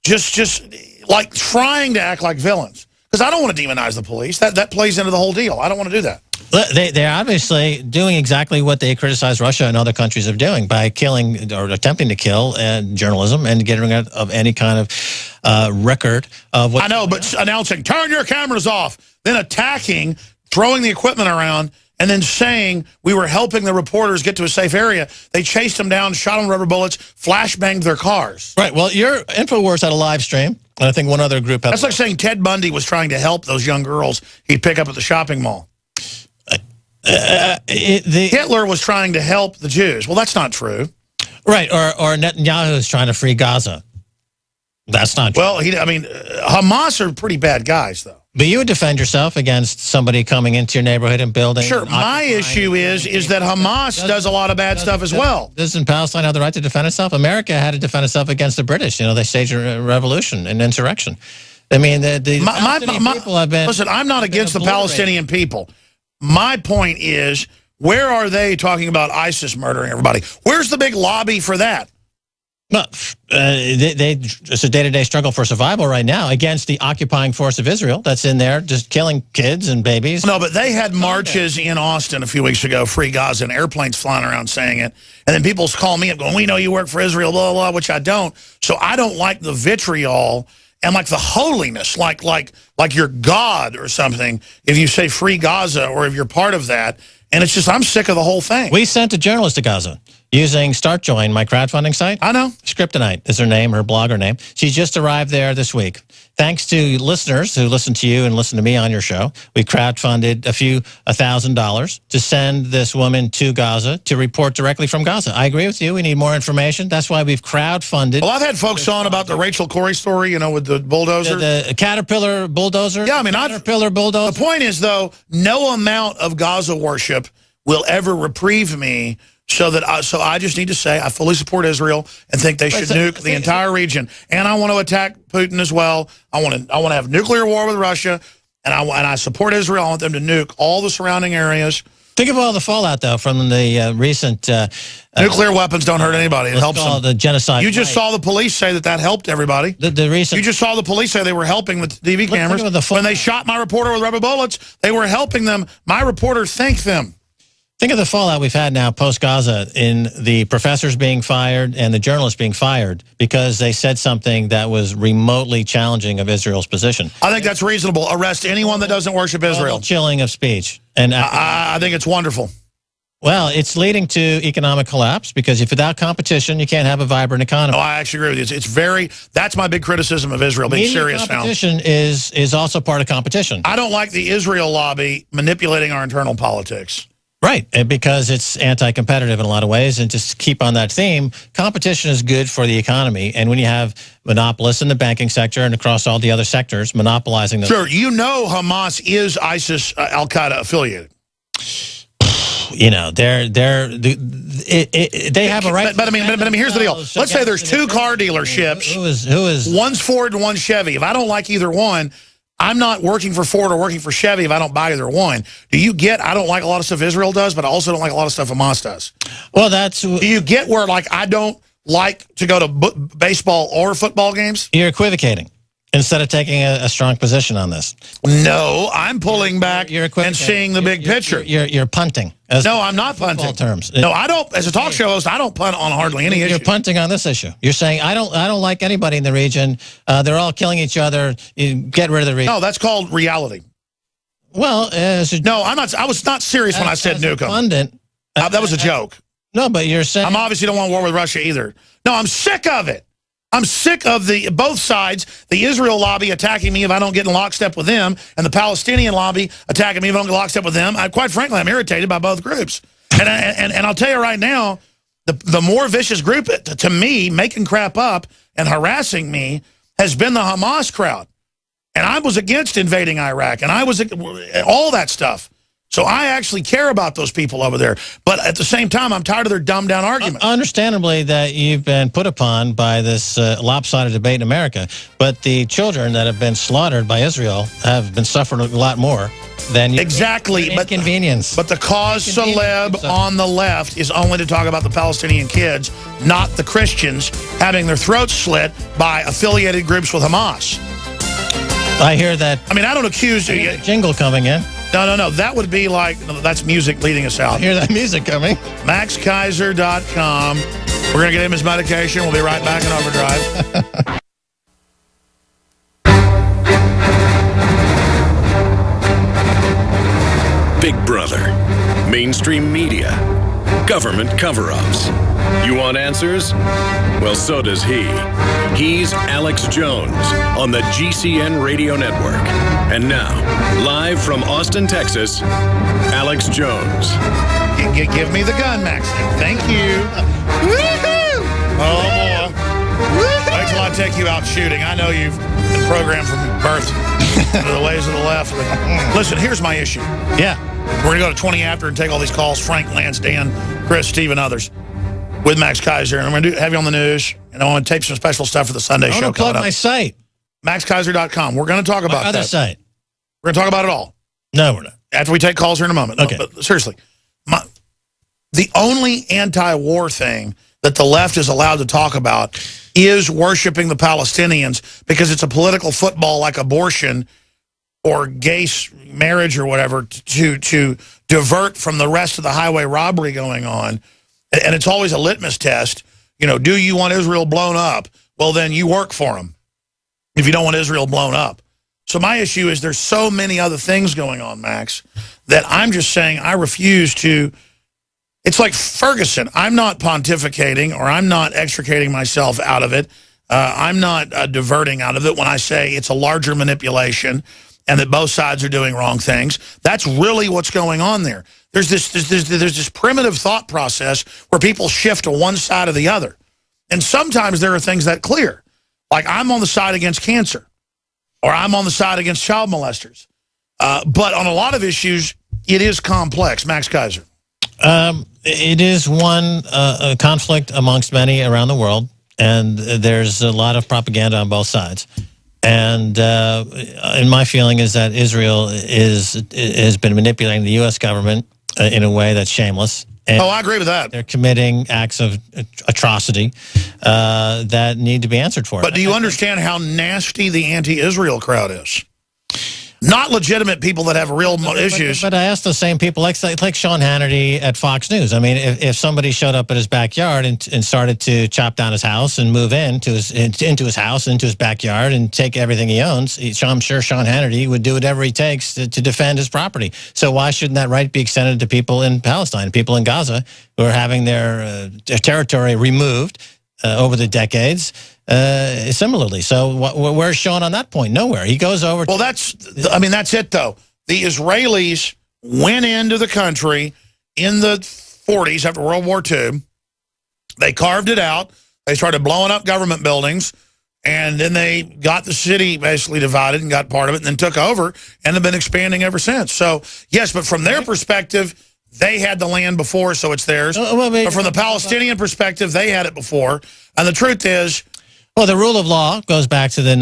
Just like trying to act like villains. Because I don't want to demonize the police. That plays into the whole deal. I don't want to do that. They're obviously doing exactly what they criticize Russia and other countries of doing by killing or attempting to kill journalism and getting rid of any kind of record of what. I know, but announcing, turn your cameras off, then attacking, throwing the equipment around, and then saying we were helping the reporters get to a safe area. They chased them down, shot them with rubber bullets, flashbanged their cars. Right. Well, your Infowars had a live stream. And I think one other group had. That's like saying Ted Bundy was trying to help those young girls he'd pick up at the shopping mall. Hitler was trying to help the Jews. Well, that's not true. Right. Or Netanyahu is trying to free Gaza. That's not true. Well, Hamas are pretty bad guys, though. But you would defend yourself against somebody coming into your neighborhood and building. Sure. My issue is that Hamas does a lot of bad stuff as well. Doesn't Palestine have the right to defend itself? America had to defend itself against the British. They staged a revolution and insurrection. I mean, the Palestinian people have been. Listen, I'm not against the Palestinian people. My point is, where are they talking about ISIS murdering everybody? Where's the big lobby for that? Well, it's a day-to-day struggle for survival right now against the occupying force of Israel that's in there just killing kids and babies. No, but they had marches in Austin a few weeks ago, Free Gaza, and airplanes flying around saying it. And then people call me up going, we know you work for Israel, blah, blah, blah, which I don't. So I don't like the vitriol and like the holiness, like you're God or something, if you say Free Gaza or if you're part of that. And it's just, I'm sick of the whole thing. We sent a journalist to Gaza using StartJoin, my crowdfunding site. I know. Scriptonite is her name, her blogger name. She just arrived there this week. Thanks to listeners who listen to you and listen to me on your show, we crowdfunded a few $1,000 to send this woman to Gaza to report directly from Gaza. I agree with you. We need more information. That's why we've crowdfunded. Well, I've had folks on about the Rachel Corrie story, with the bulldozer. The Caterpillar bulldozer? Yeah, I mean, Caterpillar bulldozer. The point is, though, no amount of Gaza worship will ever reprieve me So I just need to say I fully support Israel and think they should nuke the entire region. And I want to attack Putin as well. I want to have nuclear war with Russia, and I support Israel. I want them to nuke all the surrounding areas. Think of all the fallout, though, from the recent... nuclear weapons don't hurt anybody. It helps them. The genocide. You just saw the police say that helped everybody. The recent... You just saw the police say they were helping with TV cameras. When they shot my reporter with rubber bullets, they were helping them. My reporter thanked them. Think of the fallout we've had now post-Gaza in the professors being fired and the journalists being fired because they said something that was remotely challenging of Israel's position. I think that's reasonable. Arrest anyone that doesn't worship Israel. Chilling of speech. And I think it's wonderful. Well, it's leading to economic collapse because if without competition, you can't have a vibrant economy. No, I actually agree with you. It's very, that's my big criticism of Israel, being serious now. Competition is also part of competition. I don't like the Israel lobby manipulating our internal politics. Right, because it's anti-competitive in a lot of ways. And just keep on that theme, competition is good for the economy. And when you have monopolists in the banking sector and across all the other sectors monopolizing them. Sure, you know Hamas is ISIS, Al-Qaeda affiliated. You know, they have a right. But I mean, here's the deal. Let's say there's two car dealerships. Who is? One's Ford and one's Chevy. If I don't like either one, I'm not working for Ford or working for Chevy if I don't buy either one. Do you get, I don't like a lot of stuff Israel does, but I also don't like a lot of stuff Hamas does. Well, that's... Do you get where, like, I don't like to go to baseball or football games? You're equivocating instead of taking a strong position on this. No, I'm pulling back and seeing the big picture. You're punting. No, I'm not punting. Terms. No, I don't. As a talk show host, I don't punt on hardly any issue. You're punting on this issue. You're saying I don't like anybody in the region. They're all killing each other. You get rid of the region. No, that's called reality. Well, no, I'm not. I was not serious when I said nuke them. That was a joke. No, but you're saying I'm obviously don't want war with Russia either. No, I'm sick of it. I'm sick of both sides, the Israel lobby attacking me if I don't get in lockstep with them, and the Palestinian lobby attacking me if I don't get in lockstep with them. Quite frankly, I'm irritated by both groups. And I'll tell you right now, the more vicious group, to me, making crap up and harassing me, has been the Hamas crowd. And I was against invading Iraq, and I was all that stuff. So I actually care about those people over there. But at the same time, I'm tired of their dumbed-down arguments. Understandably that you've been put upon by this lopsided debate in America, but the children that have been slaughtered by Israel have been suffering a lot more than you. Exactly. Inconvenience. But the cause celeb on the left is only to talk about the Palestinian kids, not the Christians having their throats slit by affiliated groups with Hamas. I hear that. I mean, I don't accuse you. Jingle coming in. No. That would be like, that's music leading us out. I hear that music coming. MaxKeiser.com. We're going to get him his medication. We'll be right back in Overdrive. Big Brother, mainstream media, government cover-ups. You want answers? Well, so does he. He's Alex Jones on the GCN Radio Network. And now, live from Austin, Texas, Alex Jones. Give me the gun, Max. Thank you. Woohoo! Oh, boy. Wait till I take you out shooting. I know you've been programmed from birth to the ways of the left. Listen, here's my issue. Yeah. We're going to go to 20 after and take all these calls. Frank, Lance, Dan, Chris, Steve, and others with Max Keiser. And I'm going to have you on the news. And I want to tape some special stuff for the Sunday show coming up. Plug my site. MaxKeiser.com. We're going to talk about that. Other site. We're going to talk about it all. No, we're not. After we take calls here in a moment. Okay. But seriously, the only anti-war thing that the left is allowed to talk about is worshiping the Palestinians because it's a political football like abortion or gay marriage or whatever to divert from the rest of the highway robbery going on. And it's always a litmus test. You know, do you want Israel blown up? Well, then you work for them if you don't want Israel blown up. So my issue is there's so many other things going on, Max, that I'm just saying I refuse to. It's like Ferguson. I'm not pontificating or I'm not extricating myself out of it. I'm not diverting out of it when I say it's a larger manipulation and that both sides are doing wrong things. That's really what's going on there. There's this primitive thought process where people shift to one side or the other. And sometimes there are things that clear. Like I'm on the side against cancer or I'm on the side against child molesters. But on a lot of issues, it is complex. Max Keiser. It is one conflict amongst many around the world, and there's a lot of propaganda on both sides. And my feeling is that Israel has been manipulating the U.S. government in a way that's shameless. And I agree with that. They're committing acts of atrocity that need to be answered for. But do you understand how nasty the anti-Israel crowd is? Not legitimate people that have real issues. But I asked the same people, like Sean Hannity at Fox News. I mean, if somebody showed up at his backyard and started to chop down his house and move into his house, into his backyard, and take everything he owns, I'm sure Sean Hannity would do whatever he takes to defend his property. So why shouldn't that right be extended to people in Palestine, people in Gaza, who are having their territory removed over the decades? Similarly. So where's Sean on that point? Nowhere. He goes over. Well, that's it, though. The Israelis went into the country in the 40s after World War II. They carved it out. They started blowing up government buildings. And then they got the city basically divided and got part of it and then took over and have been expanding ever since. So, yes, but from their perspective, they had the land before, so it's theirs. But from the Palestinian perspective, they had it before. And the truth is, well, the rule of law goes back to the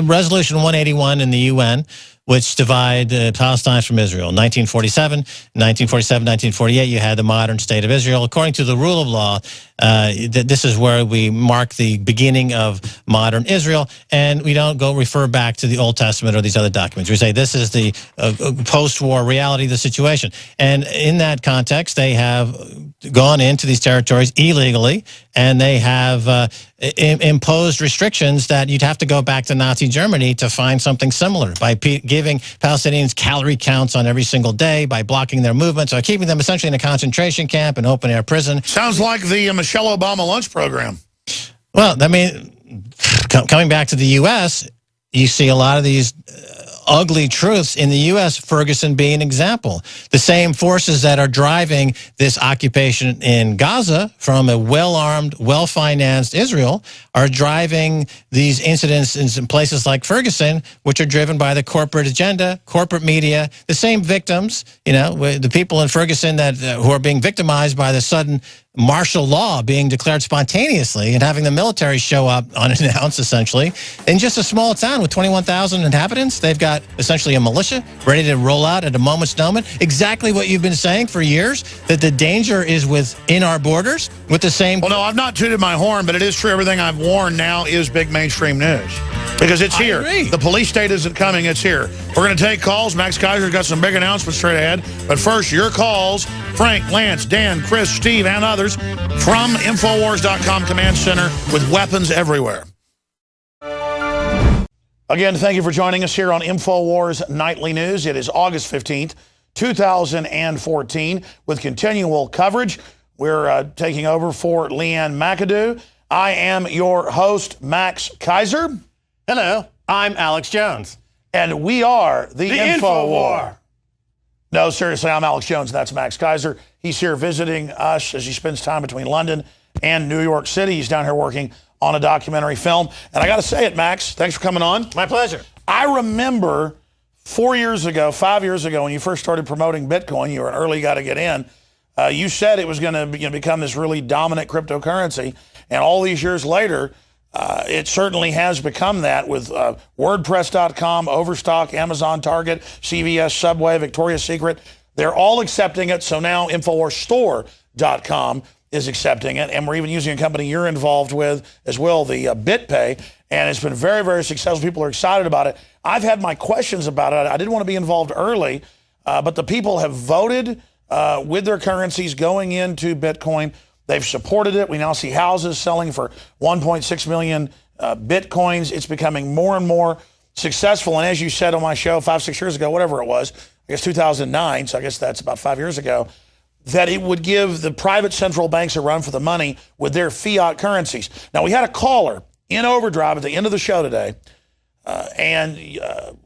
Resolution 181 in the UN, which divide Palestine from Israel. 1947, 1948, you had the modern state of Israel. According to the rule of law, this is where we mark the beginning of modern Israel, and we don't go refer back to the Old Testament or these other documents. We say this is the post-war reality of the situation. And in that context, they have gone into these territories illegally, and they have imposed restrictions that you'd have to go back to Nazi Germany to find something similar by giving Palestinians calorie counts on every single day, by blocking their movements, or keeping them essentially in a concentration camp and open-air prison. Sounds like the Michelle Obama lunch program. Well, I mean, coming back to the U.S., you see a lot of these ugly truths in the U.S., Ferguson being an example. The same forces that are driving this occupation in Gaza from a well-armed, well-financed Israel are driving these incidents in places like Ferguson, which are driven by the corporate agenda, corporate media, the same victims, you know, the people in Ferguson that who are being victimized by the sudden martial law being declared spontaneously and having the military show up unannounced, essentially. In just a small town with 21,000 inhabitants, they've got essentially a militia ready to roll out at a moment's notice. Exactly what you've been saying for years, that the danger is within our borders with the same... Well, no, I've not tooted my horn, but it is true. Everything I've worn now is big mainstream news. Because it's here. The police state isn't coming, it's here. We're going to take calls. Max Keiser's got some big announcements straight ahead. But first, your calls. Frank, Lance, Dan, Chris, Steve, and others from Infowars.com Command Center with weapons everywhere. Again, thank you for joining us here on Infowars Nightly News. It is August 15th, 2014. With continual coverage, we're taking over for Leanne McAdoo. I am your host, Max Keiser. Hello, I'm Alex Jones. And we are the Infowar. No, seriously, I'm Alex Jones, and that's Max Keiser. He's here visiting us as he spends time between London and New York City. He's down here working on a documentary film. And I got to say it, Max, thanks for coming on. My pleasure. I remember 5 years ago, when you first started promoting Bitcoin, you were an early guy to get in. You said it was going to become this really dominant cryptocurrency. And all these years later, it certainly has become that with WordPress.com, Overstock, Amazon, Target, CVS, Subway, Victoria's Secret. They're all accepting it. So now InfoWarsStore.com is accepting it. And we're even using a company you're involved with as well, the BitPay. And it's been very, very successful. People are excited about it. I've had my questions about it. I didn't want to be involved early, but the people have voted with their currencies going into Bitcoin. They've supported it. We now see houses selling for 1.6 million Bitcoins. It's becoming more and more successful. And as you said on my show 5-6 years ago, whatever it was, I guess 2009, so I guess that's about 5 years ago, that it would give the private central banks a run for the money with their fiat currencies. Now, we had a caller in Overdrive at the end of the show today, and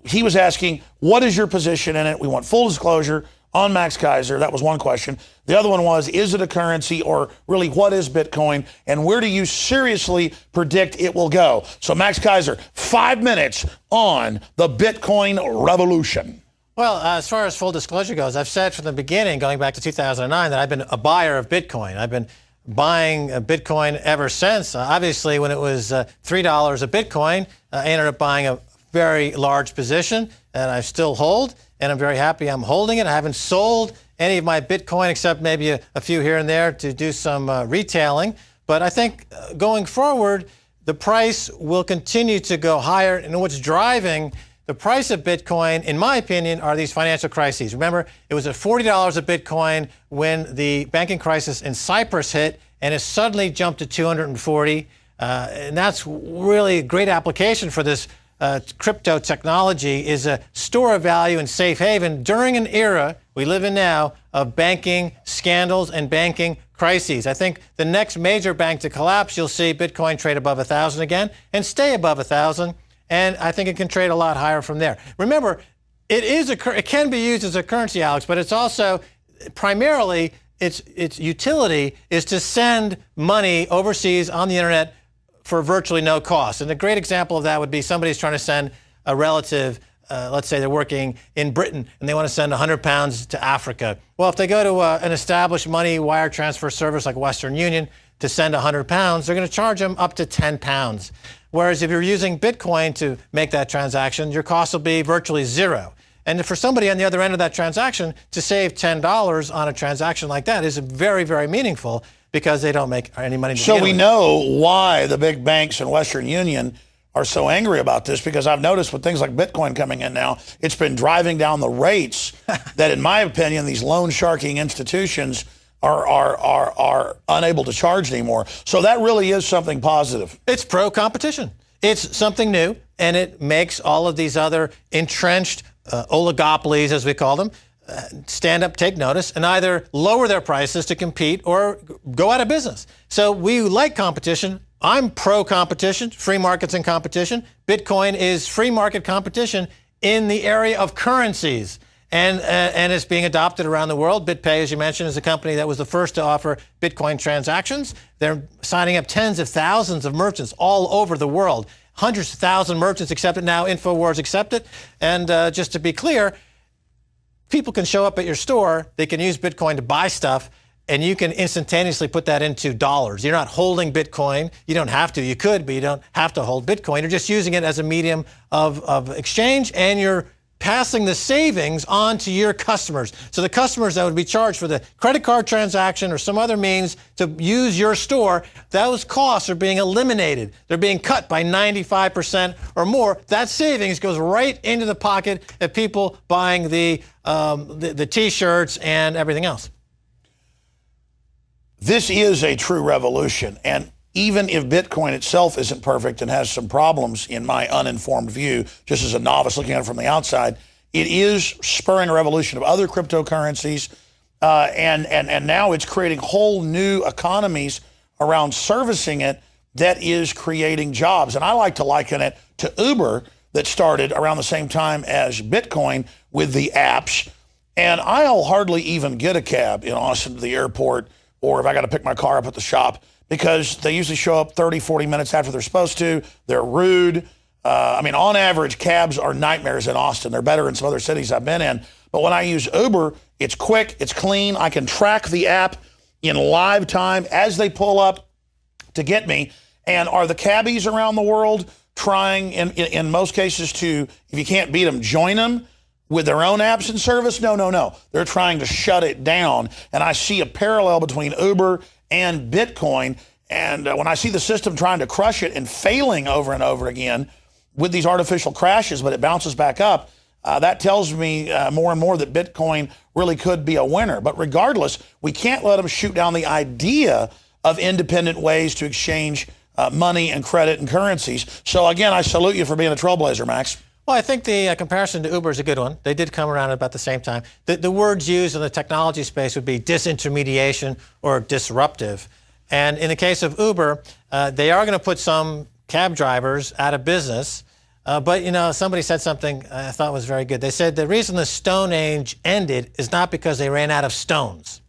he was asking, what is your position in it? We want full disclosure on Max Keiser. That was one question. The other one was, is it a currency, or really what is Bitcoin, and where do you seriously predict it will go? So Max Keiser, 5 minutes on the Bitcoin revolution. Well, as far as full disclosure goes, I've said from the beginning, going back to 2009, that I've been a buyer of Bitcoin. I've been buying Bitcoin ever since. Obviously, when it was $3 a Bitcoin, I ended up buying a very large position, and I still hold, and I'm very happy I'm holding it. I haven't sold any of my Bitcoin except maybe a few here and there to do some retailing. But I think going forward, the price will continue to go higher, and what's driving the price of Bitcoin, in my opinion, are these financial crises. Remember, it was at $40 a Bitcoin when the banking crisis in Cyprus hit, and it suddenly jumped to 240. And that's really a great application for this crypto technology, is a store of value and safe haven during an era we live in now of banking scandals and banking crises. I think the next major bank to collapse, you'll see Bitcoin trade above 1,000 again and stay above 1,000. And I think it can trade a lot higher from there. Remember, it can be used as a currency, Alex, but it's also primarily its utility is to send money overseas on the internet for virtually no cost. And a great example of that would be somebody's trying to send a relative, let's say they're working in Britain and they want to send 100 pounds to Africa. Well, if they go to an established money wire transfer service like Western Union to send 100 pounds, they're going to charge them up to 10 pounds. Whereas if you're using Bitcoin to make that transaction, your cost will be virtually zero. And for somebody on the other end of that transaction to save $10 on a transaction like that is very, very meaningful because they don't make any money. So we know why the big banks and Western Union are so angry about this, because I've noticed with things like Bitcoin coming in now, it's been driving down the rates that, in my opinion, these loan sharking institutions are unable to charge anymore. So that really is something positive. It's pro-competition. It's something new, and it makes all of these other entrenched oligopolies, as we call them, stand up, take notice, and either lower their prices to compete or go out of business. So we like competition. I'm pro-competition, free markets and competition. Bitcoin is free market competition in the area of currencies. And it's being adopted around the world. BitPay, as you mentioned, is a company that was the first to offer Bitcoin transactions. They're signing up tens of thousands of merchants all over the world. Hundreds of thousands of merchants accept it now. Infowars accept it. And just to be clear, people can show up at your store. They can use Bitcoin to buy stuff, and you can instantaneously put that into dollars. You're not holding Bitcoin. You don't have to. You could, but you don't have to hold Bitcoin. You're just using it as a medium of exchange, and you're passing the savings on to your customers. So the customers that would be charged for the credit card transaction or some other means to use your store, those costs are being eliminated. They're being cut by 95% or more. That savings goes right into the pocket of people buying the T-shirts and everything else. This is a true revolution. And even if Bitcoin itself isn't perfect and has some problems, in my uninformed view, just as a novice looking at it from the outside, it is spurring a revolution of other cryptocurrencies, and now it's creating whole new economies around servicing it that is creating jobs. And I like to liken it to Uber, that started around the same time as Bitcoin with the apps. And I'll hardly even get a cab in Austin to the airport, or if I got to pick my car up at the shop, because they usually show up 30, 40 minutes after they're supposed to. They're rude. I mean, on average, cabs are nightmares in Austin. They're better in some other cities I've been in. But when I use Uber, it's quick, it's clean. I can track the app in live time as they pull up to get me. And are the cabbies around the world trying, in most cases, to, if you can't beat them, join them with their own apps and service? No. They're trying to shut it down. And I see a parallel between Uber and Bitcoin. And when I see the system trying to crush it and failing over and over again with these artificial crashes, but it bounces back up, that tells me more and more that Bitcoin really could be a winner. But regardless, we can't let them shoot down the idea of independent ways to exchange money and credit and currencies. So again, I salute you for being a trailblazer, Max. Well, I think the comparison to Uber is a good one. They did come around at about the same time. The words used in the technology space would be disintermediation or disruptive. And in the case of Uber, they are going to put some cab drivers out of business. But, you know, somebody said something I thought was very good. They said the reason the Stone Age ended is not because they ran out of stones.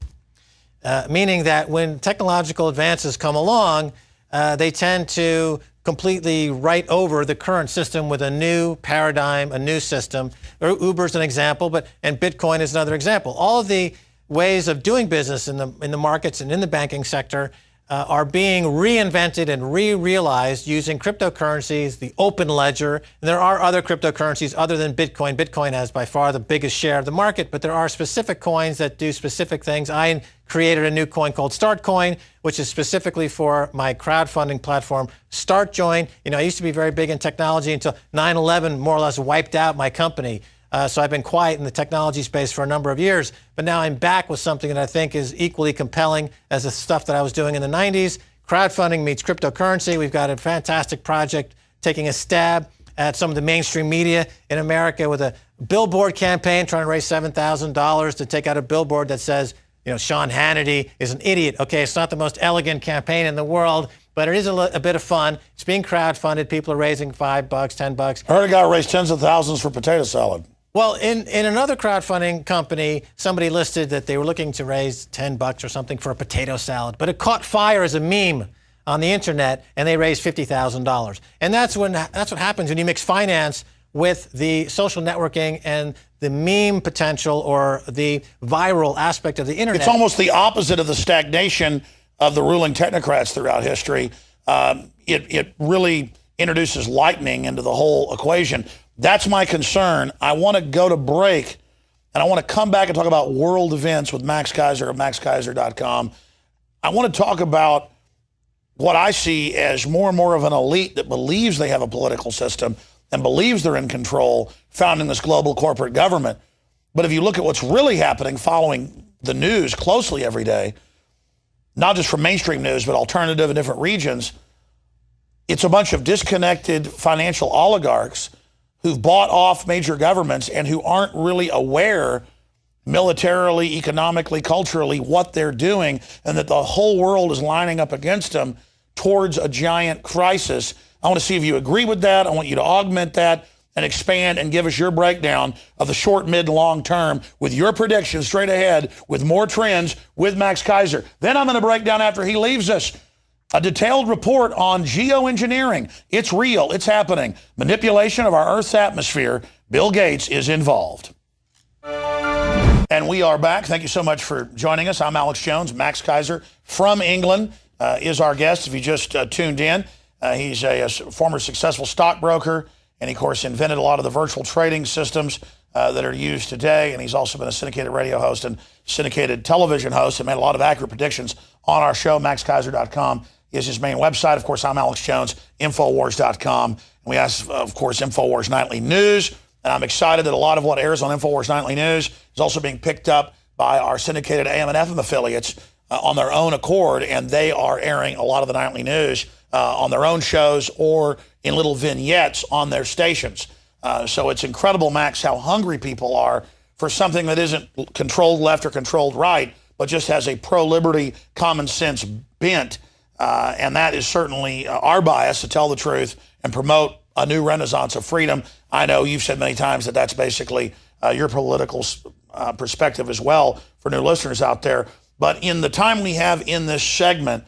Meaning that when technological advances come along, they tend to completely write over the current system with a new paradigm, a new system. Uber's an example, and Bitcoin is another example. All of the ways of doing business in the markets and in the banking sector are being reinvented and re-realized using cryptocurrencies, the open ledger. And there are other cryptocurrencies other than Bitcoin. Bitcoin has by far the biggest share of the market, but there are specific coins that do specific things. I created a new coin called Startcoin, which is specifically for my crowdfunding platform, StartJoin. You know, I used to be very big in technology until 9/11 more or less wiped out my company. So I've been quiet in the technology space for a number of years, but now I'm back with something that I think is equally compelling as the stuff that I was doing in the 90s. Crowdfunding meets cryptocurrency. We've got a fantastic project taking a stab at some of the mainstream media in America with a billboard campaign trying to raise $7,000 to take out a billboard that says, you know, Sean Hannity is an idiot. Okay, it's not the most elegant campaign in the world, but it is a bit of fun. It's being crowdfunded. People are raising $5, $10. I heard a guy raised tens of thousands for potato salad. Well, in another crowdfunding company, somebody listed that they were looking to raise $10 or something for a potato salad, but it caught fire as a meme on the internet, and they raised $50,000. And that's what happens when you mix finance with the social networking and the meme potential or the viral aspect of the internet. It's almost the opposite of the stagnation of the ruling technocrats throughout history. It really introduces lightning into the whole equation. That's my concern. I want to go to break, and I want to come back and talk about world events with Max Keiser of maxkeiser.com. I want to talk about what I see as more and more of an elite that believes they have a political system and believes they're in control, founding this global corporate government. But if you look at what's really happening following the news closely every day, not just from mainstream news, but alternative in different regions, it's a bunch of disconnected financial oligarchs who've bought off major governments and who aren't really aware militarily, economically, culturally what they're doing, and that the whole world is lining up against them towards a giant crisis. I want to see if you agree with that. I want you to augment that and expand and give us your breakdown of the short, mid, and long term with your predictions straight ahead with more trends with Max Keiser. Then I'm going to break down, after he leaves us, a detailed report on geoengineering. It's real. It's happening. Manipulation of our Earth's atmosphere. Bill Gates is involved. And we are back. Thank you so much for joining us. I'm Alex Jones. Max Keiser from England is our guest, if you just tuned in. He's a former successful stockbroker, and he, of course, invented a lot of the virtual trading systems that are used today. And he's also been a syndicated radio host and syndicated television host and made a lot of accurate predictions on our show. maxkeiser.com is his main website. Of course, I'm Alex Jones, Infowars.com. And we have, of course, Infowars Nightly News. And I'm excited that a lot of what airs on Infowars Nightly News is also being picked up by our syndicated AM and FM affiliates on their own accord. And they are airing a lot of the nightly news on their own shows or in little vignettes on their stations. So it's incredible, Max, how hungry people are for something that isn't controlled left or controlled right, but just has a pro-liberty, common sense bent. And that is certainly our bias, to tell the truth and promote a new renaissance of freedom. I know you've said many times that that's basically your political perspective as well for new listeners out there. But in the time we have in this segment,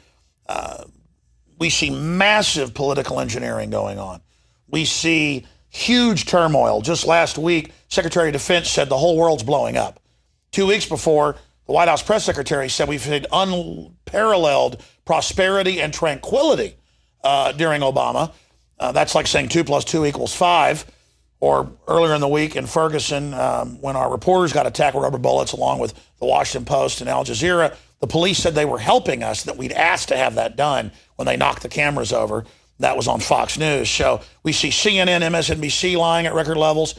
we see massive political engineering going on. We see huge turmoil. Just last week, Secretary of Defense said the whole world's blowing up. 2 weeks before, the White House press secretary said we've had unparalleled prosperity and tranquility during Obama. That's like saying 2 + 2 = 5. Or earlier in the week in Ferguson, when our reporters got attacked with rubber bullets along with the Washington Post and Al Jazeera, the police said they were helping us, that we'd asked to have that done when they knocked the cameras over. That was on Fox News. So we see CNN, MSNBC lying at record levels,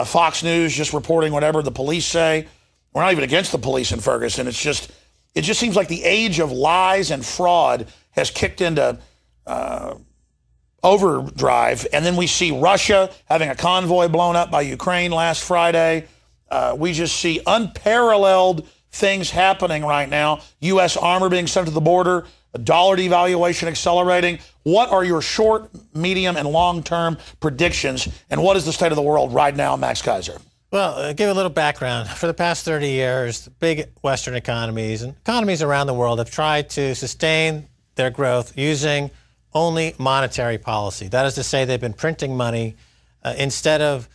Fox News just reporting whatever the police say. We're not even against the police in Ferguson. It just seems like the age of lies and fraud has kicked into overdrive. And then we see Russia having a convoy blown up by Ukraine last Friday. We just see unparalleled things happening right now. U.S. armor being sent to the border, a dollar devaluation accelerating. What are your short, medium, and long-term predictions? And what is the state of the world right now, Max Keiser? Well, give a little background. For the past 30 years, big Western economies and economies around the world have tried to sustain their growth using only monetary policy. That is to say, they've been printing money instead of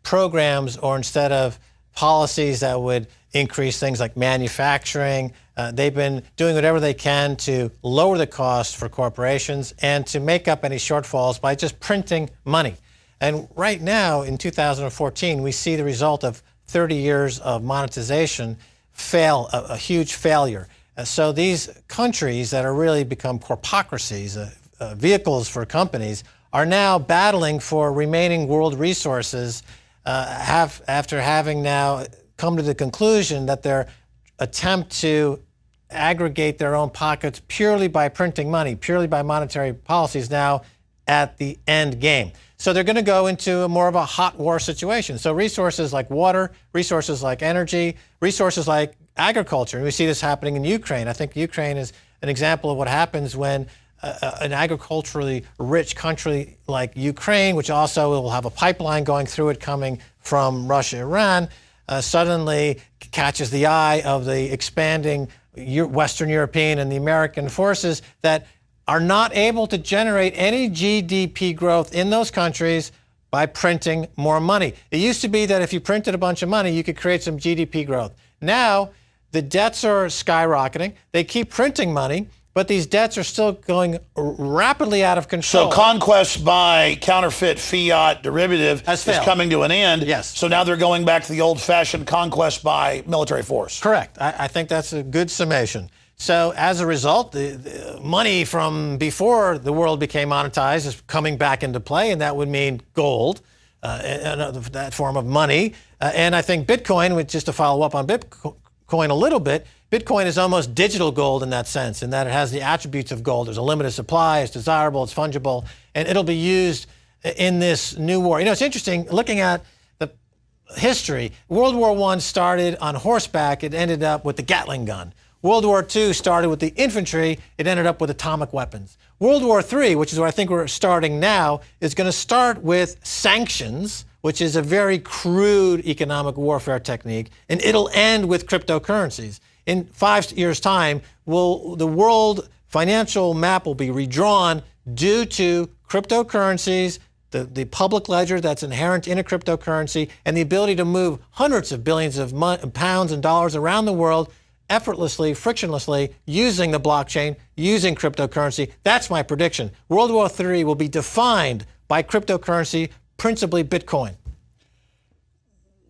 programs or instead of policies that would increase things like manufacturing. They've been doing whatever they can to lower the cost for corporations and to make up any shortfalls by just printing money. And right now, in 2014, we see the result of 30 years of monetization fail, a huge failure. So these countries that are really become corpocracies, vehicles for companies, are now battling for remaining world resources after having now come to the conclusion that their attempt to aggregate their own pockets purely by printing money, purely by monetary policies, now at the end game. So they're going to go into more of a hot war situation. So resources like water, resources like energy, resources like agriculture. And we see this happening in Ukraine. I think Ukraine is an example of what happens when an agriculturally rich country like Ukraine, which also will have a pipeline going through it coming from Russia, Iran, suddenly catches the eye of the expanding Western European and the American forces that are not able to generate any GDP growth in those countries by printing more money. It used to be that if you printed a bunch of money, you could create some GDP growth. Now, the debts are skyrocketing. They keep printing money, but these debts are still going rapidly out of control. So conquest by counterfeit fiat derivative is coming to an end. Yes. So now they're going back to the old-fashioned conquest by military force. Correct. I think that's a good summation. So as a result, the money from before the world became monetized is coming back into play, and that would mean gold, that form of money. And I think Bitcoin, just to follow up on Bitcoin a little bit, Bitcoin is almost digital gold in that sense, in that it has the attributes of gold. There's a limited supply, it's desirable, it's fungible, and it'll be used in this new war. You know, it's interesting, looking at the history, World War I started on horseback, it ended up with the Gatling gun. World War II started with the infantry, it ended up with atomic weapons. World War III, which is where I think we're starting now, is going to start with sanctions, which is a very crude economic warfare technique, and it'll end with cryptocurrencies. In 5 years' time, the world financial map will be redrawn due to cryptocurrencies, the public ledger that's inherent in a cryptocurrency, and the ability to move hundreds of billions of pounds and dollars around the world effortlessly, frictionlessly, using the blockchain, using cryptocurrency. That's my prediction. World War III will be defined by cryptocurrency, principally Bitcoin.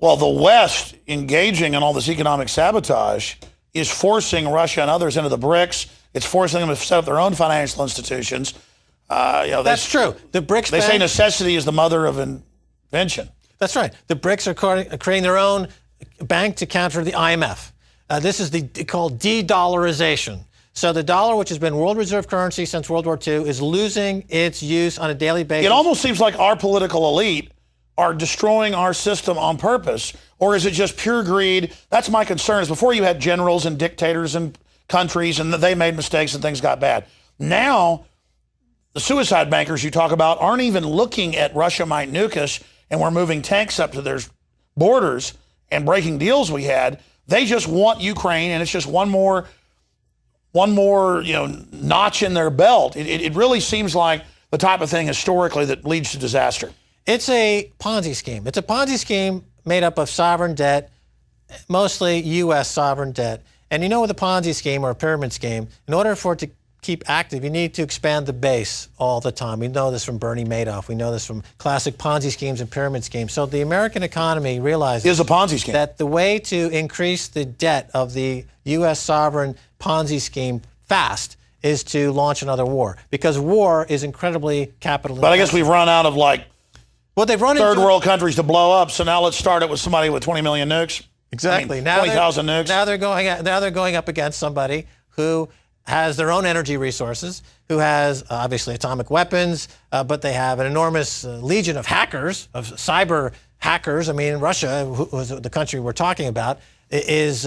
Well, the West engaging in all this economic sabotage is forcing Russia and others into the BRICS. It's forcing them to set up their own financial institutions. That's true. The BRICS They say necessity is the mother of invention. That's right. The BRICS are creating their own bank to counter the IMF. This is called de-dollarization. So the dollar, which has been world reserve currency since World War II, is losing its use on a daily basis. It almost seems like our political elite are destroying our system on purpose, or is it just pure greed? That's my concern. Is before you had generals and dictators and countries, and they made mistakes and things got bad. Now, the suicide bankers you talk about aren't even looking at Russia might nuke us, and we're moving tanks up to their borders and breaking deals we had. They just want Ukraine, and it's just one more notch in their belt. It really seems like the type of thing historically that leads to disaster. It's a Ponzi scheme. It's a Ponzi scheme made up of sovereign debt, mostly U.S. sovereign debt. And you know, with a Ponzi scheme or a pyramid scheme, in order for it to keep active, you need to expand the base all the time. We know this from Bernie Madoff. We know this from classic Ponzi schemes and pyramid schemes. So the American economy realizes is a Ponzi scheme. That the way to increase the debt of the U.S. sovereign Ponzi scheme fast is to launch another war, because war is incredibly capital intensive. But I guess we've run out of they've run third world countries to blow up. So now let's start it with somebody with 20 million nukes. Exactly. 20,000 nukes. Now they're going up against somebody who has their own energy resources, who has obviously atomic weapons, but they have an enormous legion of hackers, of cyber hackers. I mean, Russia, who is the country we're talking about, is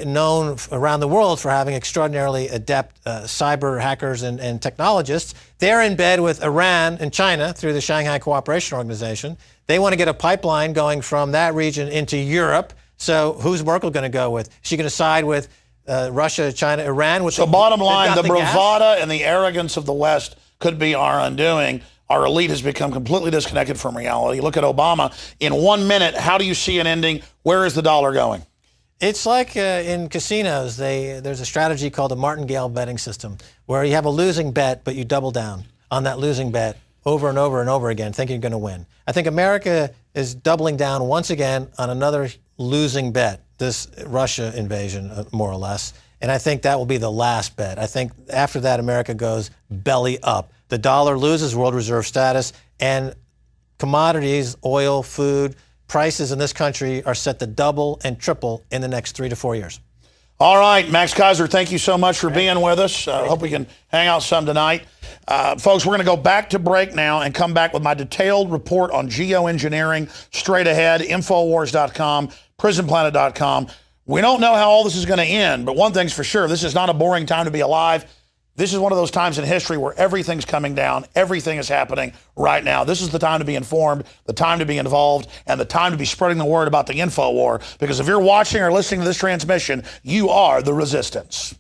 known around the world for having extraordinarily adept cyber hackers and technologists. They're in bed with Iran and China through the Shanghai Cooperation Organization. They want to get a pipeline going from that region into Europe. So who's Merkel going to go with? Is she going to side with Russia, China, Iran? So bottom line, the bravado and the arrogance of the West could be our undoing. Our elite has become completely disconnected from reality. Look at Obama. In 1 minute, how do you see an ending? Where is the dollar going? It's like in casinos, there's a strategy called the martingale betting system, where you have a losing bet, but you double down on that losing bet over and over and over again, thinking you're going to win. I think America is doubling down once again on another losing bet, this Russia invasion, more or less. And I think that will be the last bet. I think after that, America goes belly up. The dollar loses world reserve status, and commodities, oil, food, prices in this country are set to double and triple in the next 3 to 4 years. All right, Max Keiser, thank you so much for being with us. Hope we can hang out some tonight. Folks, we're going to go back to break now and come back with my detailed report on geoengineering straight ahead, Infowars.com, PrisonPlanet.com. We don't know how all this is going to end, but one thing's for sure, this is not a boring time to be alive. This is one of those times in history where everything's coming down, everything is happening right now. This is the time to be informed, the time to be involved, and the time to be spreading the word about the info war, because if you're watching or listening to this transmission, you are the resistance.